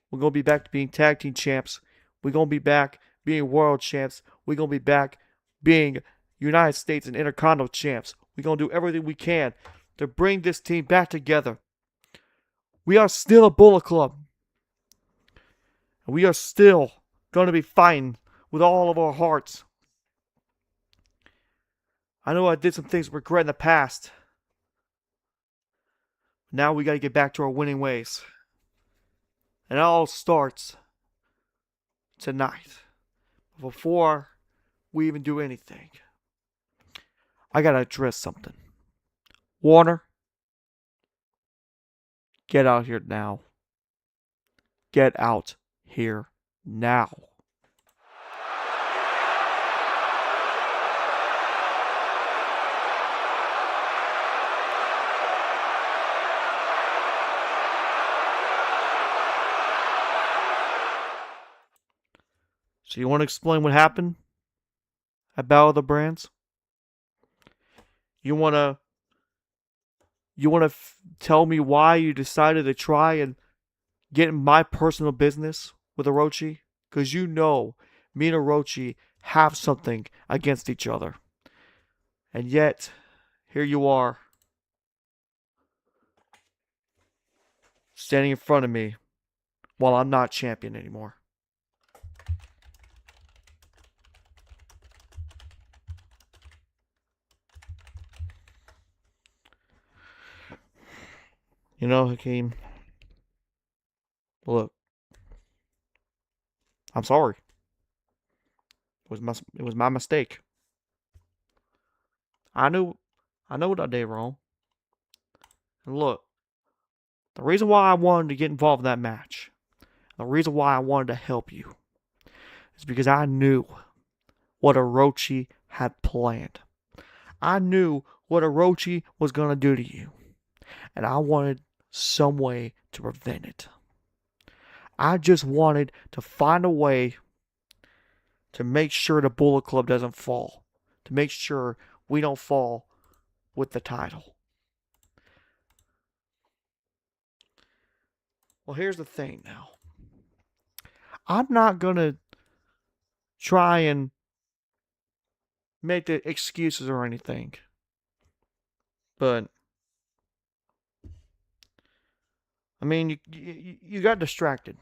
We're going to be back to being tag team champs. We're going to be back being world champs. We're going to be back being United States and Intercontinental champs. We're going to do everything we can to bring this team back together. We are still a Bullet Club. And we are still going to be fighting with all of our hearts. I know I did some things with regret in the past. Now we got to get back to our winning ways. And it all starts tonight. Before we even do anything, I got to address something. Warner, get out here now. Get out here now. So you want to explain what happened at Battle of the Brands? You want to tell me why you decided to try and get in my personal business with Orochi? Because you know me and Orochi have something against each other. And yet, here you are, standing in front of me while I'm not champion anymore. You know, Hakeem, look, I'm sorry. It was my mistake. I know what I did wrong. And look, the reason why I wanted to get involved in that match, the reason why I wanted to help you, is because I knew what Orochi had planned. I knew what Orochi was going to do to you. And I wanted some way to prevent it. I just wanted to find a way to make sure the Bullet Club doesn't fall. To make sure we don't fall with the title. Well, here's the thing now. I'm not going to try and make the excuses or anything. But I mean, you got distracted.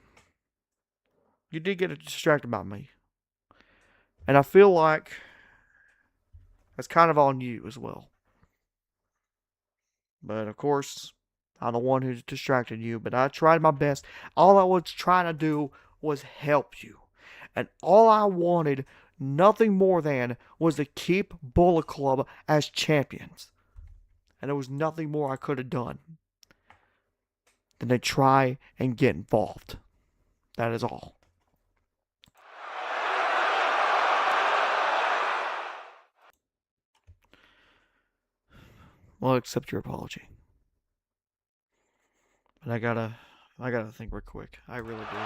You did get distracted by me. And I feel like that's kind of on you as well. But of course, I'm the one who's distracted you. But I tried my best. All I was trying to do was help you. And all I wanted, nothing more than, was to keep Bullet Club as champions. And there was nothing more I could have done than to try and get involved. That is all. Well, accept your apology. But I gotta think real quick. I really do.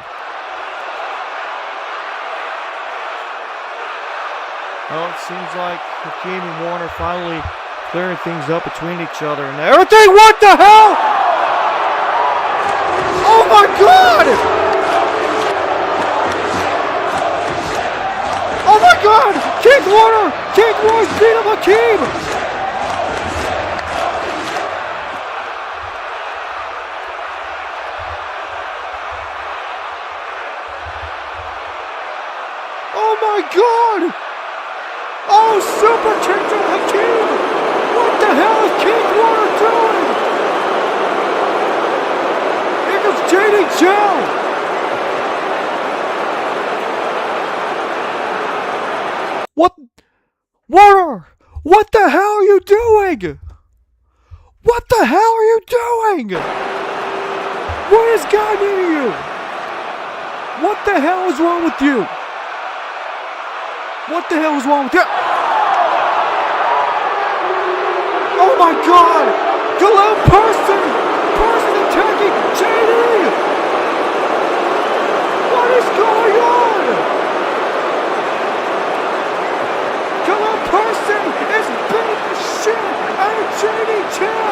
Well, it seems like Hakeem and Warner finally clearing things up between each other and everything. What the hell? Oh my God! Oh my God! Keith Warner's beat up Hakeem! Oh my God! Oh, super kick to Hakeem! What the hell is Keith Warner doing? Here comes JD Joe! What? Warner! What the hell are you doing? What the hell are you doing? What has gotten into you? What the hell is wrong with you? What the hell is wrong with you? Oh my God! Galil Person attacking JD! What is going on? Galil Person is beating the shit out of JD too!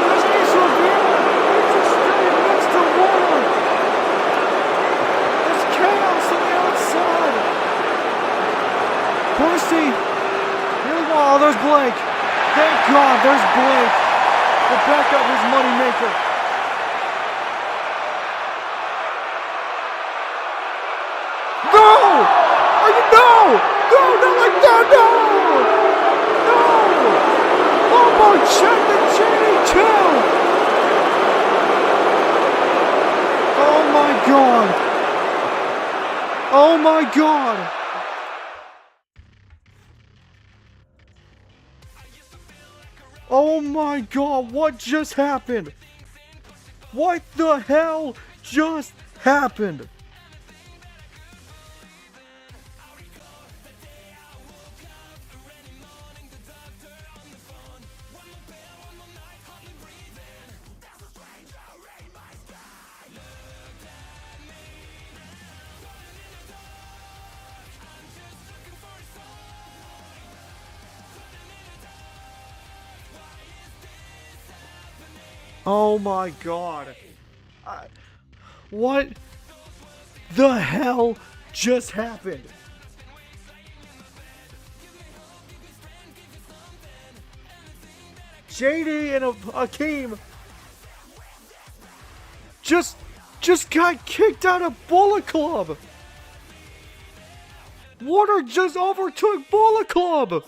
This is Rivera! He's just staying next to Warner! Chaos on the outside. Percy. Oh, there's Blake. Thank God, there's Blake. The backup is moneymaker. No! Are you no? No, not like that. No! No! Lobo check the JD2. Oh my God. Oh my God! Oh my God, what just happened? What the hell just happened? Oh my God. What the hell just happened? JD and Hakeem just got kicked out of Bullet Club. Warner just overtook Bullet Club.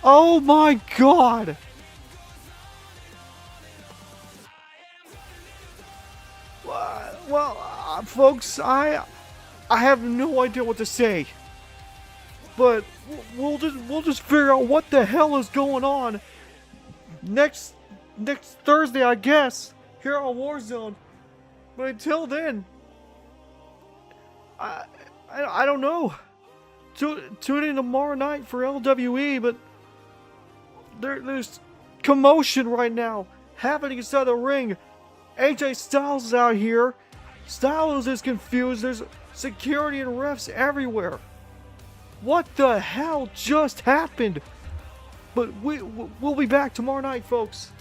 Oh my God! Well, folks, I have no idea what to say. But we'll just figure out what the hell is going on next Thursday, I guess, here on WarZone. But until then, I don't know. Tune in tomorrow night for LWE, but there's commotion right now happening inside the ring. AJ Styles is out here. Styles is confused. There's security and refs everywhere. What the hell just happened? But we'll be back tomorrow night, folks.